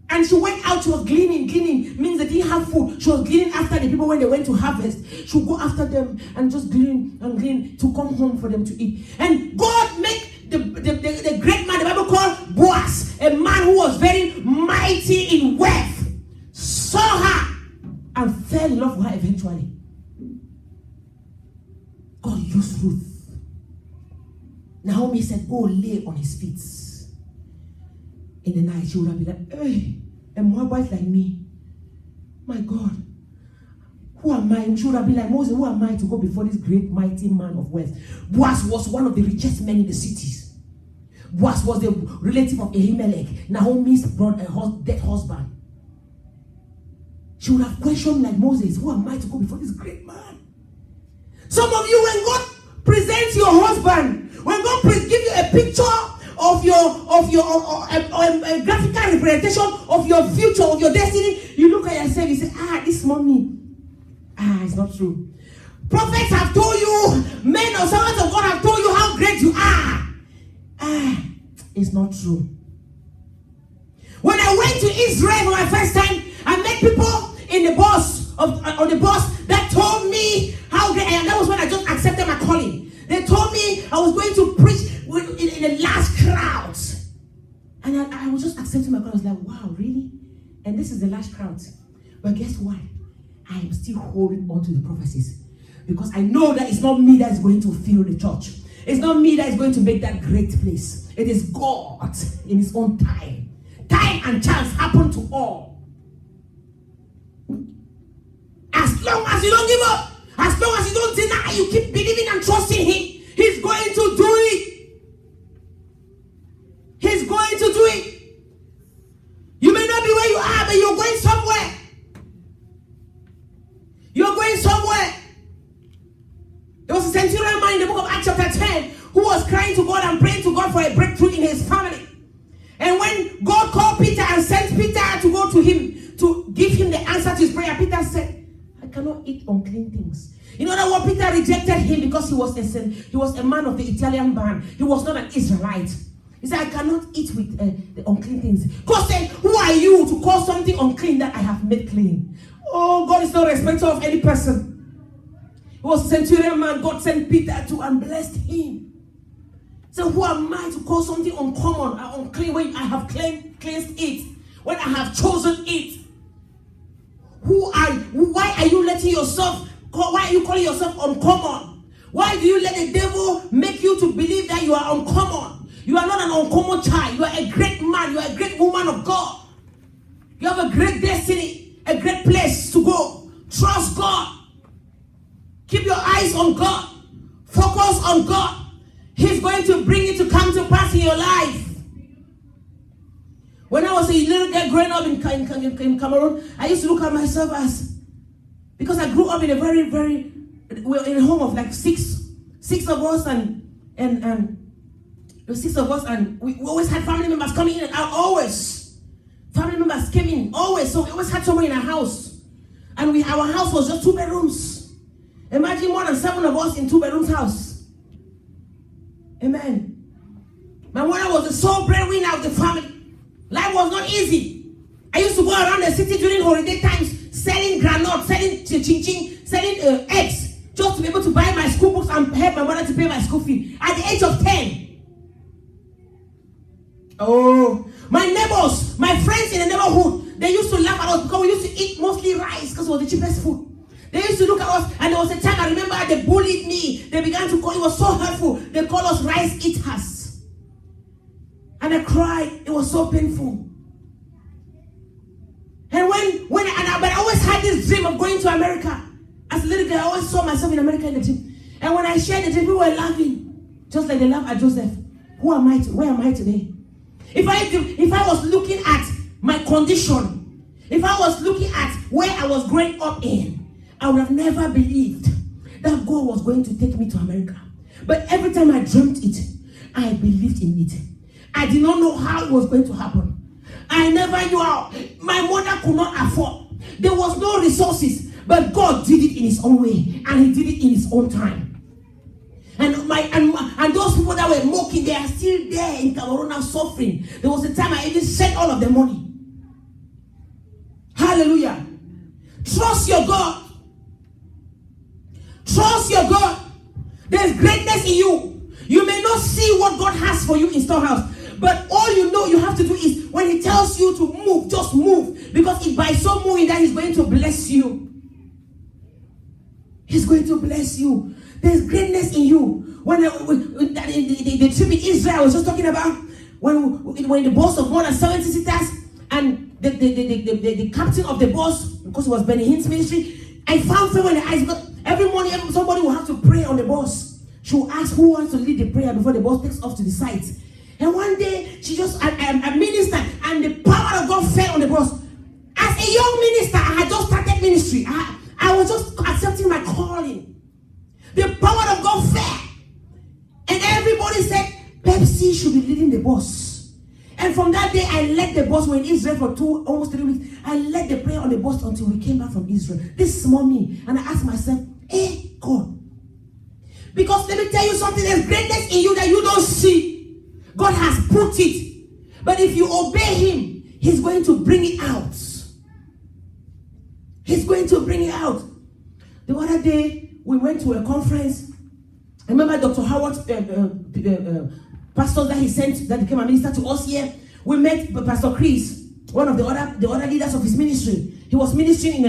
And she went out, she was gleaning. Gleaning means they didn't have food. She was gleaning after the people when they went to harvest. She would go after them and just glean and glean to come home for them to eat. And God made the great man, the Bible called Boaz, a man who was very mighty in wealth, saw her and fell in love with her eventually. God used Ruth. Naomi said, go lay on his feet. In the night, she would have been like, hey, a Moabite like me. My God. Who am I? She would have been like, Moses, who am I to go before this great, mighty man of wealth? Boaz was one of the richest men in the cities. Boaz was the relative of Elimelech, Naomi's dead husband. She would have questioned like Moses, who am I to go before this great man? Some of you, when God presents your husband, when God gives you a picture of a graphical representation of your future, of your destiny, you look at yourself, you say, this mommy, it's not true. Prophets have told you, men or servants of God have told you how great you are. It's not true. When I went to Israel for my first time, I met people in the bus on the bus that told me how great I am. That was when I just accepted my calling. They told me I was going to preach in the last crowd. And I was just accepting my call. I was like, wow, really? And this is the last crowd. But guess what? I am still holding on to the prophecies. Because I know that it's not me that is going to fill the church. It's not me that is going to make that great place. It is God in his own time. Time and chance happen to all. As long as you don't give up, as long as you don't deny, you keep believing and trusting him, he's going to do it. He's going to do it. You may not be where you are, but you're going somewhere. You're going somewhere. There was a centurion man in the book of Acts chapter 10 who was crying prayer, Peter said, I cannot eat unclean things. You know that what Peter rejected him because he was a man of the Italian band. He was not an Israelite. He said, I cannot eat with the unclean things. God said, who are you to call something unclean that I have made clean? Oh, God is not respecter of any person. He was a centurion man. God sent Peter to and blessed him. So who am I to call something uncommon or unclean when I have cleansed it? When I have chosen it? Why are you letting yourself, why are you calling yourself uncommon? Why do you let the devil make you to believe that you are uncommon? You are not an uncommon child. You are a great man. You are a great woman of God. You have a great destiny, a great place to go. Trust God. Keep your eyes on God. Focus on God. He's going to bring it to come to pass in your life. When I was a little girl growing up in Cameroon, I used to look at myself as, because I grew up in a very, very, well, in a home of like six of us, and six of us, and we always had family members coming in and out, always. Family members came in, always. So we always had someone in our house. And our house was just 2 bedrooms. Imagine more than 7 of us in 2 bedrooms house. Amen. My mother was the sole breadwinner of the family. Life was not easy. I used to go around the city during holiday times selling granola, selling chin-chin, selling eggs, just to be able to buy my school books and help my mother to pay my school fee at the age of 10. Oh, my neighbors, my friends in the neighborhood, they used to laugh at us because we used to eat mostly rice because it was the cheapest food. They used to look at us, and there was a time I remember they bullied me. They began to call, it was so hurtful. They called us rice eaters. And I cried. It was so painful. And but I always had this dream of going to America. As a little girl, I always saw myself in America in the dream. And when I shared the dream, people were laughing. Just like they laughed at Joseph. Where am I today? If I was looking at my condition, if I was looking at where I was growing up in, I would have never believed that God was going to take me to America. But every time I dreamt it, I believed in it. I did not know how it was going to happen. I never knew how. My mother could not afford. There was no resources. But God did it in his own way. And he did it in his own time. And those people that were mocking, they are still there in Cameroon now suffering. There was a time I even sent all of the money. Hallelujah. Trust your God. Trust your God. There's greatness in you. You may not see what God has for you in storehouse. But all you know you have to do is when he tells you to move, just move. Because if by so moving that he's going to bless you. He's going to bless you. There's greatness in you. When the trip in Israel I was just talking about, when the bus of more than 70 seaters and the captain of the bus, because it was Benny Hinn's ministry, I found favor in the eyes. Because every morning somebody will have to pray on the bus. She will ask who wants to lead the prayer before the bus takes off to the site. And one day, she just, I ministered, and the power of God fell on the bus. As a young minister, I had just started ministry. I was just accepting my calling. The power of God fell. And everybody said, Pepsi should be leading the bus. And from that day, I led the bus. We were in Israel for almost 3 weeks. I led the prayer on the bus until we came back from Israel. This is me. And I asked myself, hey, God. Because let me tell you something, there's greatness in you that you don't see. God has put it. But if you obey him, he's going to bring it out. He's going to bring it out. The other day, we went to a conference. I remember Dr. Howard, pastor that he sent, that became a minister to us here. We met Pastor Chris, one of the other leaders of his ministry. He was ministering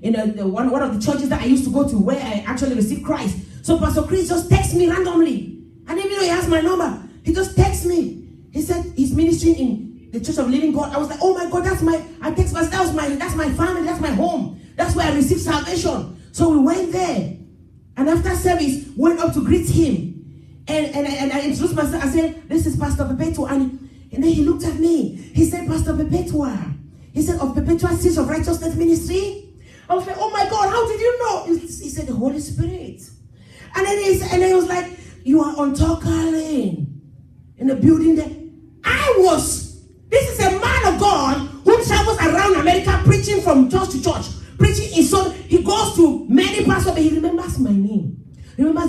in one of the churches that I used to go to, where I actually received Christ. So Pastor Chris just texted me randomly. I didn't even know he has my number. He just texted me. He said he's ministering in the Church of Living God. I was like, oh my God, that's my family, that's my home. That's where I received salvation. So we went there. And after service, went up to greet him. And I introduced myself. I said, this is Pastor Perpetua. And then he looked at me. He said, Pastor Perpetua. He said, of Perpetua Seeds of Righteousness Ministry. I was like, oh my God, how did you know? He said, the Holy Spirit. And then he was like, you are on Talker Lane. In the building there. This is a man of God who travels around America preaching from church to church. Preaching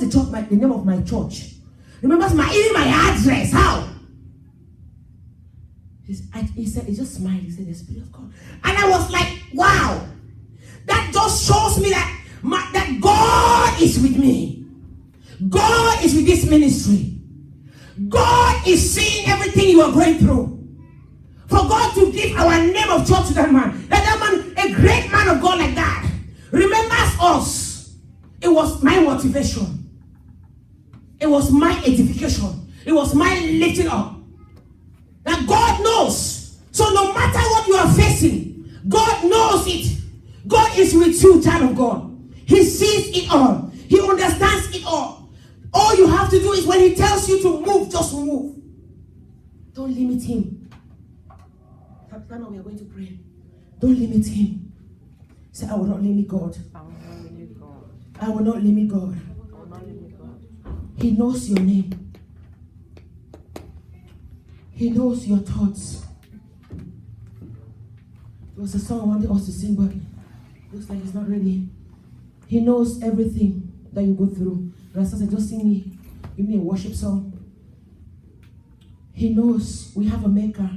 the name of my church. Remembers even my address. How? He said, he just smiled. He said, the Spirit of God. And I was like, wow. That just shows me that God is with me. God is with this ministry. God is seeing everything you are going through. For God to give our name of church to that man, a great man of God like that, remembers us. It was my motivation. It was my edification. It was my lifting up. That God knows. So no matter what you are facing, God knows it. God is with you, child of God. He sees it all. He understands it all. All you have to do is when he tells you to move, just move. Don't limit him. Now we are going to pray. Don't limit him. Say, I will not limit God. I will not limit God. He knows your name. He knows your thoughts. There was a song I wanted us to sing, but it looks like it's not ready. He knows everything that you go through. Rasta said, just give me a worship song. He knows we have a maker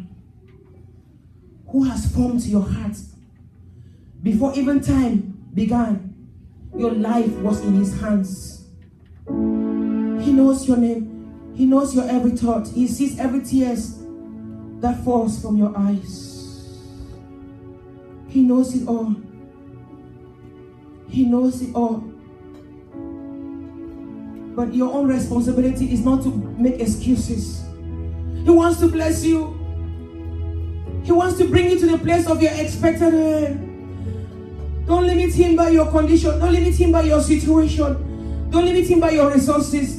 who has formed your heart. Before even time began, your life was in his hands. He knows your name. He knows your every thought. He sees every tears that falls from your eyes. He knows it all. He knows it all. But your own responsibility is not to make excuses. He wants to bless you. He wants to bring you to the place of your expected end. Don't limit him by your condition. Don't limit him by your situation. Don't limit him by your resources.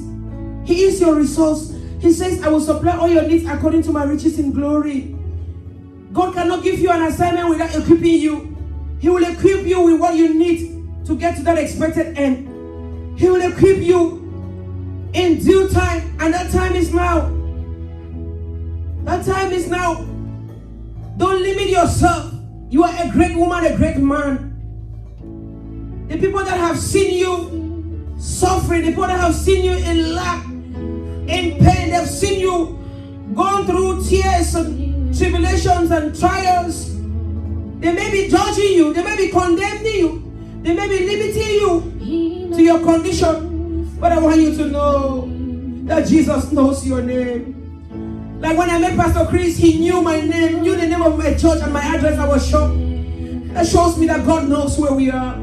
He is your resource. He says, I will supply all your needs according to my riches in glory. God cannot give you an assignment without equipping you. He will equip you with what you need to get to that expected end. He will equip you in due time, and that time is now. That time is now. Don't limit yourself. You are a great woman, a great man. The people that have seen you suffering, the people that have seen you in lack, in pain, they've seen you going through tears and tribulations and trials. They may be judging you, they may be condemning you, they may be limiting you to your condition. But I want you to know that Jesus knows your name. Like when I met Pastor Chris, he knew my name, knew the name of my church and my address. I was shocked. That shows me that God knows where we are.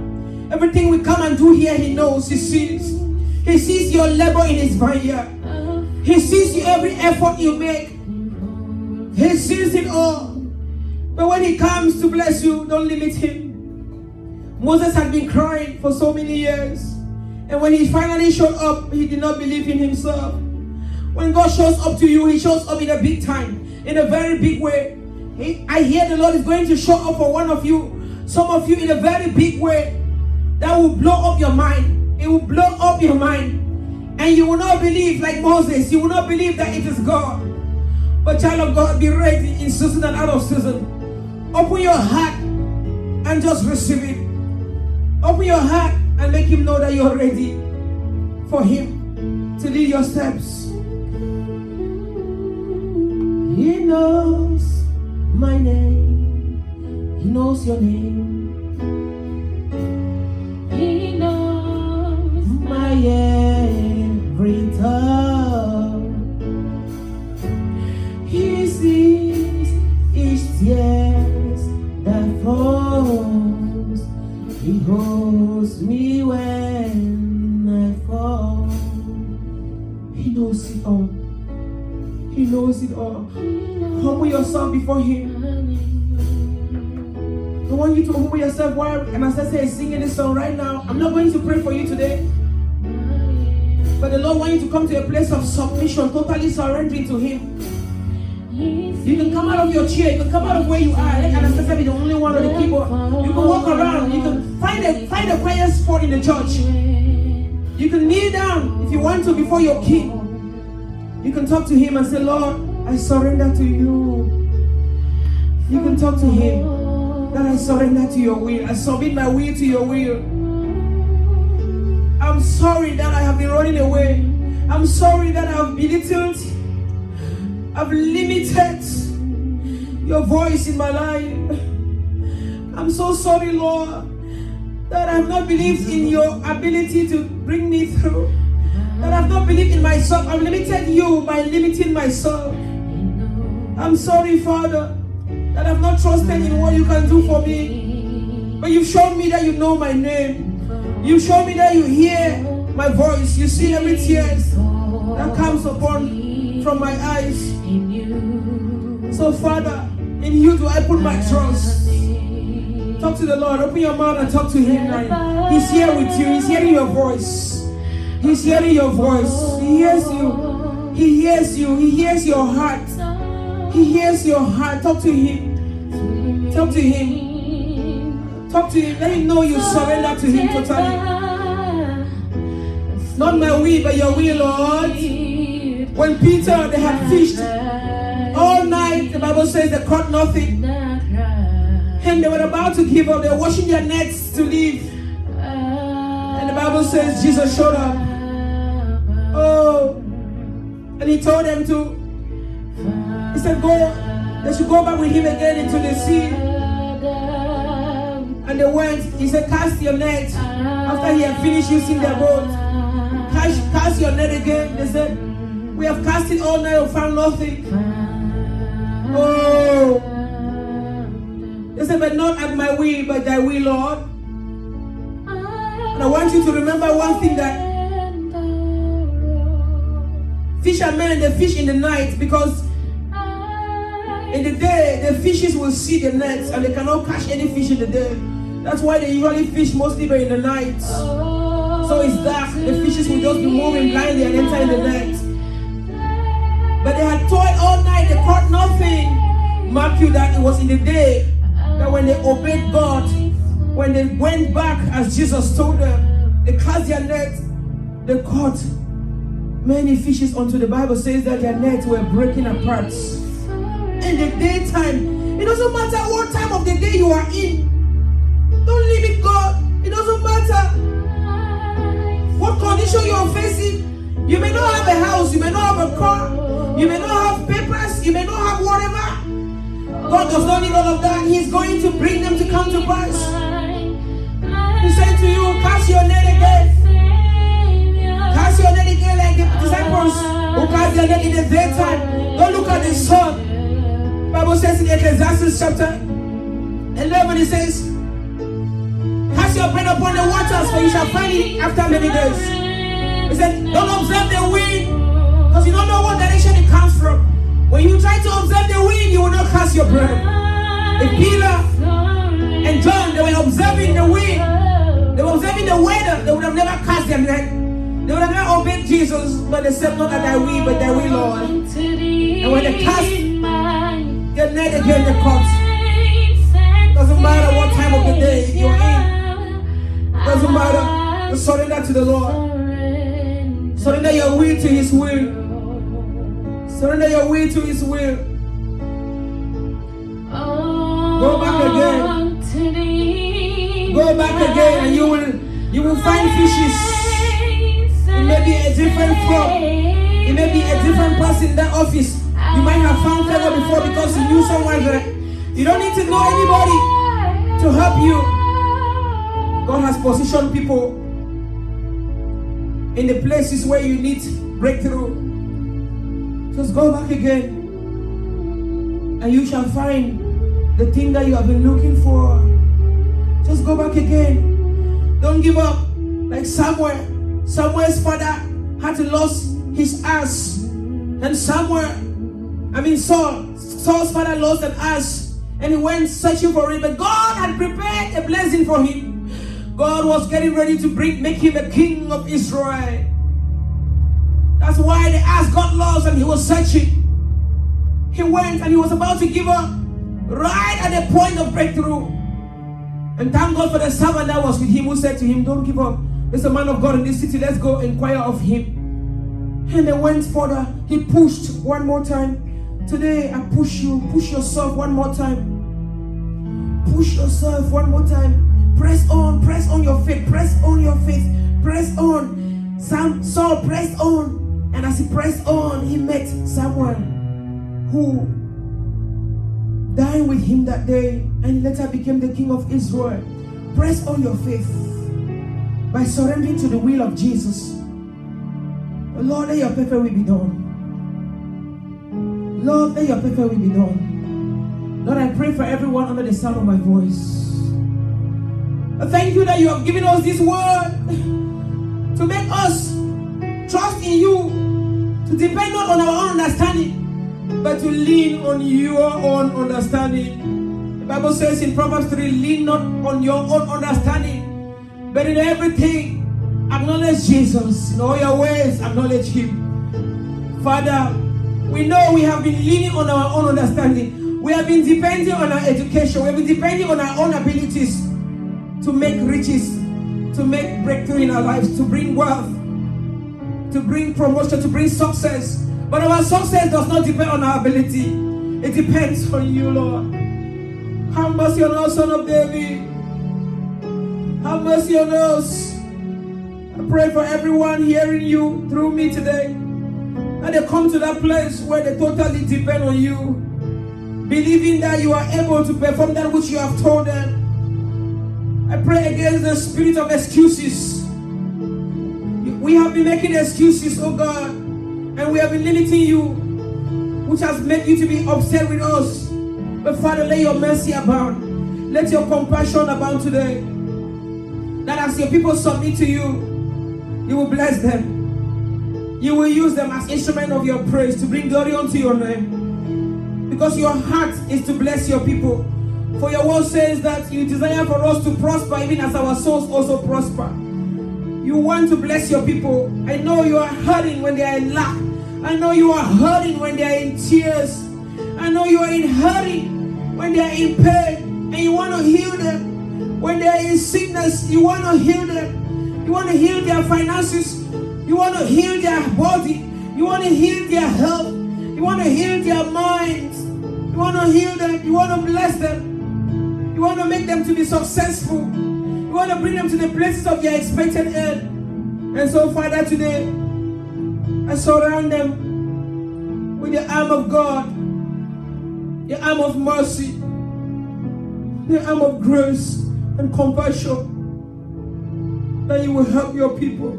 Everything we come and do here, he knows, he sees. He sees your labor in his vineyard. He sees you every effort you make. He sees it all. But when he comes to bless you, don't limit him. Moses had been crying for so many years. And when he finally showed up, he did not believe in himself. When God shows up to you, he shows up in a big time, in a very big way. I hear the Lord is going to show up for one of you, some of you in a very big way that will blow up your mind. It will blow up your mind. And you will not believe like Moses. You will not believe that it is God. But child of God, be ready in season and out of season. Open your heart and just receive it. Open your heart and make him know that you're ready for him to lead your steps. He knows my name. He knows your name. He knows my every thought. He sees each tears that falls. He holds me when I fall. He knows it all. He knows it all. Humble yourself before him. I want you to humble yourself while Master is singing this song right now. I'm not going to pray for you today. But the Lord wants you to come to a place of submission, totally surrendering to him. You can come out of your chair. You can come out of where you are. Let Anastasia be the only one on the keyboard. You can walk around. You can find a quiet spot in the church. You can kneel down if you want to before your king. You can talk to him and say, Lord, I surrender to you. You can talk to him that I surrender to your will. I submit my will to your will. I I'm sorry that I have been running away. I'm sorry that I have belittled, I've limited your voice in my life. I'm so sorry, Lord, that I have not believed in your ability to bring me through. That I have not believed in myself. I've limited you by limiting myself. I'm sorry, Father, that I've not trusted in what you can do for me. But you've shown me that you know my name. You've shown me that you hear my voice. You see every tear that comes upon from my eyes. So, Father, in you do I put my trust. Talk to the Lord. Open your mouth and talk to him now. He's here with you. He's hearing your voice. He's hearing your voice. He hears you. He hears you. He hears your heart. He hears your heart. Talk to him. Talk to him. Talk to him. Let him know you surrender to him totally. Not my will, but your will, Lord. When Peter, they had fished all night, the Bible says they caught nothing. And they were about to give up. They were washing their nets to leave. And the Bible says Jesus showed up. Oh. And he told them to, he said, go. They should go back with him again into the sea. And they went. He said, cast your net. After he had finished using their boat, cast your net again. They said, we have cast it all night and found nothing. Oh. They said, but not at my will, but thy will, Lord. And I want you to remember one thing, that fishermen, they fish in the night, because in the day, the fishes will see the nets and they cannot catch any fish in the day. That's why they usually fish mostly in the night. So it's dark, the fishes will just be moving blindly and enter in the net. But they had toiled all night, they caught nothing. Mark you that it was in the day that when they obeyed God, when they went back as Jesus told them, they cast their net, they caught many fishes until the Bible says that their nets were breaking apart. In the daytime, it doesn't matter what time of the day you are in. Don't limit God. It doesn't matter what condition you are facing. You may not have a house, you may not have a car, you may not have papers, you may not have whatever. God does not need all of that. He's going to bring them to come to pass. He said to you, cast your net again. Cast your net again like the disciples who cast their net in the daytime. Don't look at the sun. The Bible says in Ecclesiastes chapter 11, it says, cast your bread upon the waters, for you shall find it after many days. He said, don't observe the wind, because you don't know what direction it comes from. When you try to observe the wind, you will not cast your bread. If Peter and John, they were observing the wind, they were observing the weather, they would have never cast their net. They would have never obeyed Jesus, but they said, not at thy will, but thy will, Lord. And when they cast their net again, they caught. Doesn't matter what time of the day you're in. Doesn't matter. Just surrender to the Lord. Surrender your will to his will. Surrender your will to his will. Go back again. Go back again, and you will find fishes. It may be a different crop. It may be a different person in that office. You might have found favor before because you knew someone there. You don't need to know anybody to help you. God has positioned people in the places where you need breakthrough. Just go back again, and you shall find the thing that you have been looking for. Just go back again. Don't give up. Like Samuel. Samuel's father had to lose his ass. And Saul's father lost an ass. And he went searching for it. But God had prepared a blessing for him. God was getting ready to make him a king of Israel. That's why the ass got lost and he was searching. He went and he was about to give up right at the point of breakthrough. And thank God for the servant that was with him who said to him, don't give up. There's a man of God in this city. Let's go inquire of him. And they went further. He pushed one more time. Today I push you. Push yourself one more time. Push yourself one more time. Press on your faith. Press on your faith. Press on. Saul pressed on. And as he pressed on, he met Samuel, who died with him that day and later became the king of Israel. Press on your faith by surrendering to the will of Jesus. Lord, let your perfect will be done. Lord, let your perfect will be done. Lord, I pray for everyone under the sound of my voice. I thank you that you have given us this word to make us trust in you, to depend not on our own understanding, but to lean on your own understanding. The Bible says in Proverbs 3, lean not on your own understanding, but in everything acknowledge Jesus. In all your ways acknowledge him. Father, we know we have been leaning on our own understanding. We have been depending on our education. We have been depending on our own abilities to make riches, to make breakthrough in our lives, to bring wealth, to bring promotion, to bring success. But our success does not depend on our ability. It depends on you, Lord. Have mercy on us, Son of David. Have mercy on us. I pray for everyone hearing you through me today, that they come to that place where they totally depend on you, believing that you are able to perform that which you have told them. I pray against the spirit of excuses. We have been making excuses, oh God, and we have been limiting you, which has made you to be upset with us. But Father, let your mercy abound. Let your compassion abound today. That as your people submit to you, you will bless them. You will use them as instruments of your praise to bring glory unto your name. Because your heart is to bless your people. For your word says that you desire for us to prosper even as our souls also prosper. You want to bless your people. I know you are hurting when they are in lack. I know you are hurting when they are in tears. I know you are in hurting when they are in pain. And you want to heal them. When they are in sickness, you want to heal them. You want to heal their finances. You want to heal their body. You want to heal their health. You want to heal their minds. You want to heal them. You want to bless them. You want to make them to be successful. You want to bring them to the places of their expected end. And so, Father, today, I surround them with the arm of God, the arm of mercy, the arm of grace and compassion, that you will help your people.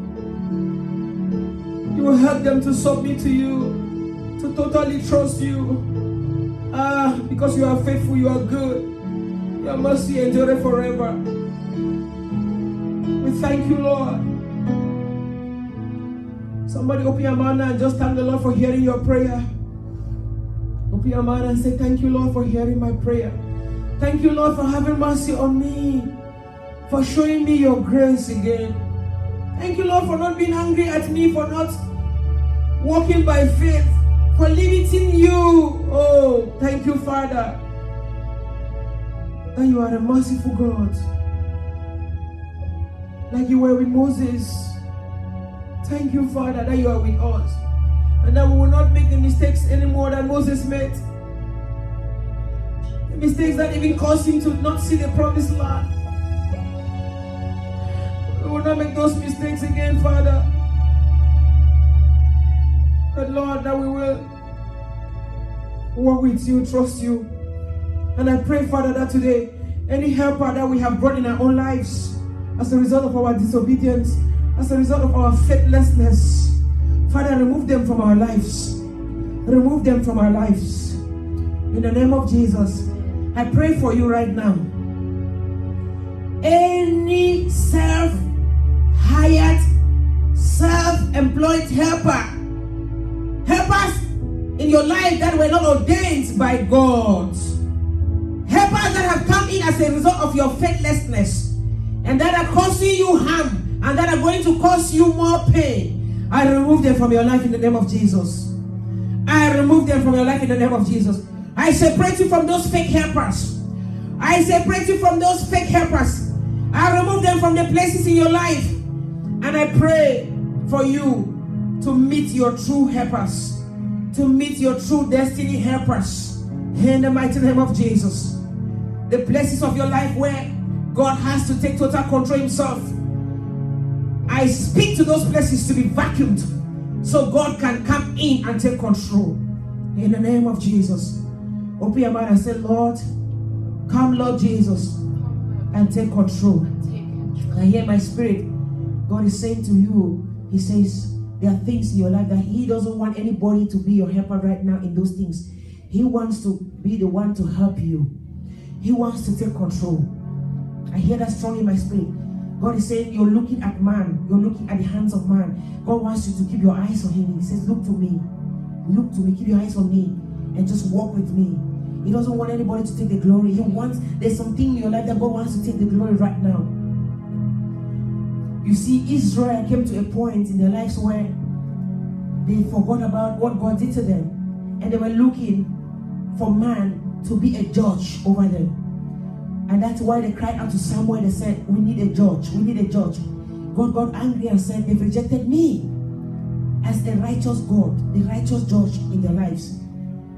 You will help them to submit to you, to totally trust you. Because you are faithful, you are good. Your mercy endure forever. We thank you, Lord. Somebody open your mouth and just thank the Lord for hearing your prayer. Open your mouth and say, thank you, Lord, for hearing my prayer. Thank you, Lord, for having mercy on me, for showing me your grace again. Thank you, Lord, for not being angry at me, for not walking by faith, for limiting you. Oh, thank you, Father, that you are a merciful God. Like you were with Moses. Thank you, Father, that you are with us. And that we will not make the mistakes anymore that Moses made. The mistakes that even caused him to not see the promised land. We will not make those mistakes again, Father. But Lord, that we will walk with you, trust you. And I pray, Father, that today, any helper that we have brought in our own lives as a result of our disobedience, as a result of our faithlessness, Father, remove them from our lives. Remove them from our lives. In the name of Jesus, I pray for you right now. Any self-hired, self-employed helpers in your life that were not ordained by God, helpers that have come in as a result of your faithlessness, and that are causing you harm, and that are going to cause you more pain, I remove them from your life in the name of Jesus. I remove them from your life in the name of Jesus. I separate you from those fake helpers. I separate you from those fake helpers. I remove them from the places in your life. And I pray for you to meet your true helpers, to meet your true destiny helpers in the mighty name of Jesus. The places of your life where God has to take total control himself. I speak to those places to be vacuumed so God can come in and take control. In the name of Jesus. Open your mouth and say, Lord, come, Lord Jesus, and take control. I hear my spirit. God is saying to you, He says, there are things in your life that He doesn't want anybody to be your helper right now in those things. He wants to be the one to help you. He wants to take control. I hear that strong in my spirit. God is saying, you're looking at man. You're looking at the hands of man. God wants you to keep your eyes on Him. He says, look to me. Look to me. Keep your eyes on me. And just walk with me. He doesn't want anybody to take the glory. There's something in your life that God wants to take the glory right now. You see, Israel came to a point in their lives where they forgot about what God did to them. And they were looking for man to be a judge over them. And that's why they cried out to Samuel. They said, we need a judge. We need a judge. God got angry and said, they've rejected me as the righteous God, the righteous judge in their lives.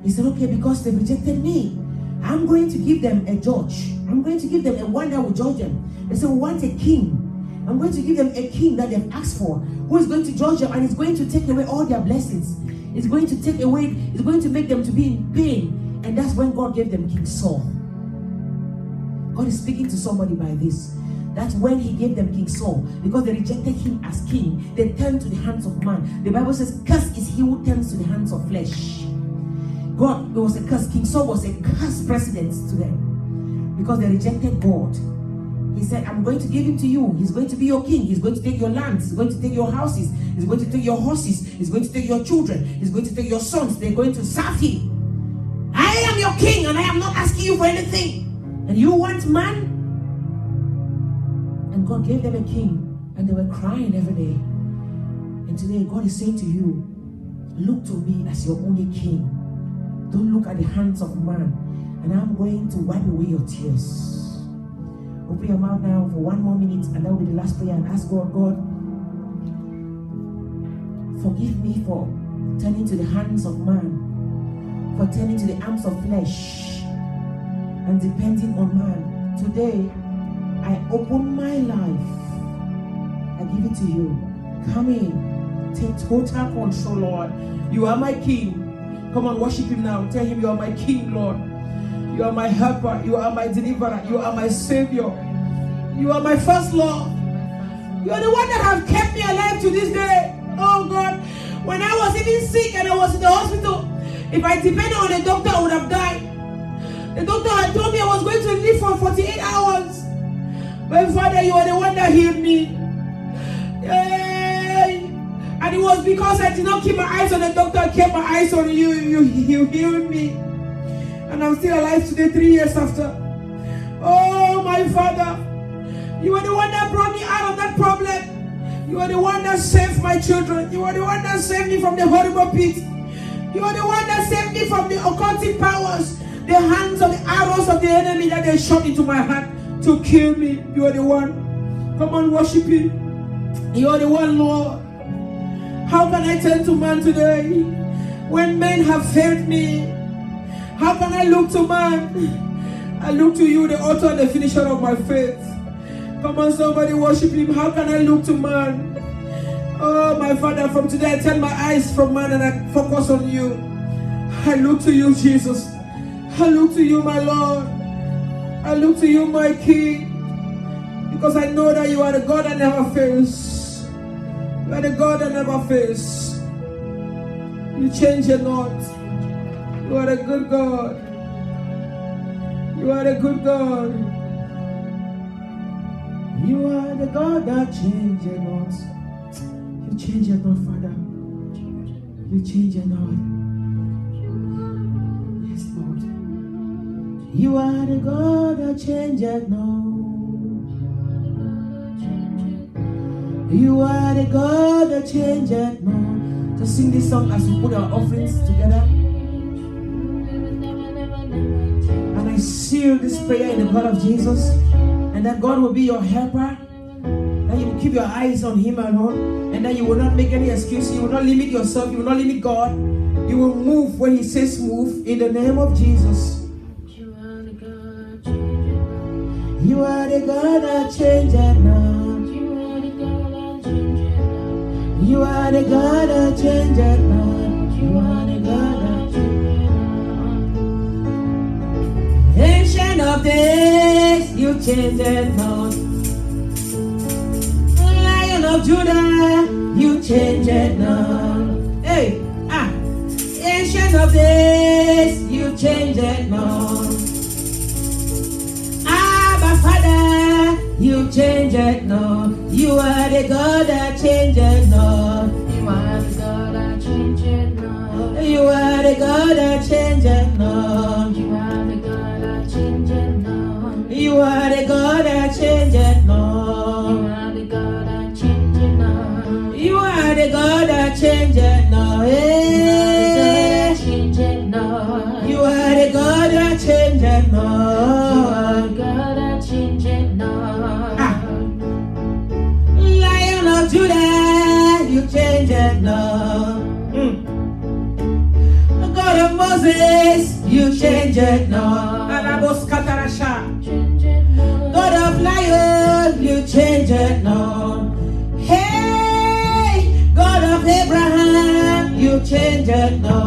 He said, okay, because they've rejected me, I'm going to give them a judge. I'm going to give them a one that will judge them. They said, we want a king. I'm going to give them a king that they've asked for, who is going to judge them and is going to take away all their blessings. It's going to take away, it's going to make them to be in pain. And that's when God gave them King Saul. God is speaking to somebody by this. That's when He gave them King Saul. Because they rejected him as king. They turned to the hands of man. The Bible says, cursed is he who turns to the hands of flesh. God, it was a curse. King Saul was a cursed president to them. Because they rejected God. He said, I'm going to give him to you. He's going to be your king. He's going to take your lands. He's going to take your houses. He's going to take your horses. He's going to take your children. He's going to take your sons. They're going to serve him. I am your king and I am not asking you for anything. And you want man? And God gave them a king. And they were crying every day. And today God is saying to you, look to me as your only king. Don't look at the hands of man. And I'm going to wipe away your tears. Open your mouth now for 1 more minute, and that will be the last prayer, and ask God, God, forgive me for turning to the hands of man, for turning to the arms of flesh, and depending on man. Today, I open my life. I give it to you. Come in. Take total control, Lord. You are my king. Come on, worship Him now. Tell Him, you are my king, Lord. You are my helper. You are my deliverer. You are my savior. You are my first love. You are the one that have kept me alive to this day. Oh God, when I was even sick and I was in the hospital, if I depended on a doctor, I would have died. The doctor had told me I was going to live for 48 hours. But Father, you are the one that healed me. Yay. And it was because I did not keep my eyes on the doctor, I kept my eyes on you. You healed me. And I'm still alive today, 3 years after. Oh, my Father, you are the one that brought me out of that problem. You are the one that saved my children. You are the one that saved me from the horrible pit. You are the one that saved me from the occultic powers, the hands of the arrows of the enemy that they shot into my heart to kill me. You are the one. Come on, worship Him. You are the one, Lord. How can I turn to man today when men have failed me? How can I look to man? I look to you, the author and the finisher of my faith. Come on, somebody worship Him. How can I look to man? Oh, my Father, from today I turn my eyes from man and I focus on you. I look to you, Jesus. I look to you, my Lord. I look to you, my King. Because I know that you are the God that never fails. You are the God that never fails. You change it not. You are a good God. You are a good God. You are the God that changes not. You change it not, Father. You change it not. Yes, Lord. You are the God that changes not. You are the God that changes not. Just sing this song as we put our offerings together. And I seal this prayer in the blood of Jesus. And that God will be your helper. That you will keep your eyes on Him alone. And that you will not make any excuse. You will not limit yourself. You will not limit God. You will move when He says move. In the name of Jesus. You are the God that changes now. You are the God that changes You are the God that changes not. You are the God that changes not. Ancient of days, you change it not. Lion of Judah, you change it not. Hey, Ancient of days, you change it not. Abba Father, you change it not. You are the God that changes not. You are the God that changes not. You are the God that changes not. You are the God that changes not. You are the God that changes not. You are the God that changes not. You are the God that changes not. Hey. Changes not. You are the God that changes You are the not. God that changes not. Lion of Judah, you change it now. God of Moses, you change it now. Changes not. God of Lion, you change it now. Hey, God of Abraham, you change it now.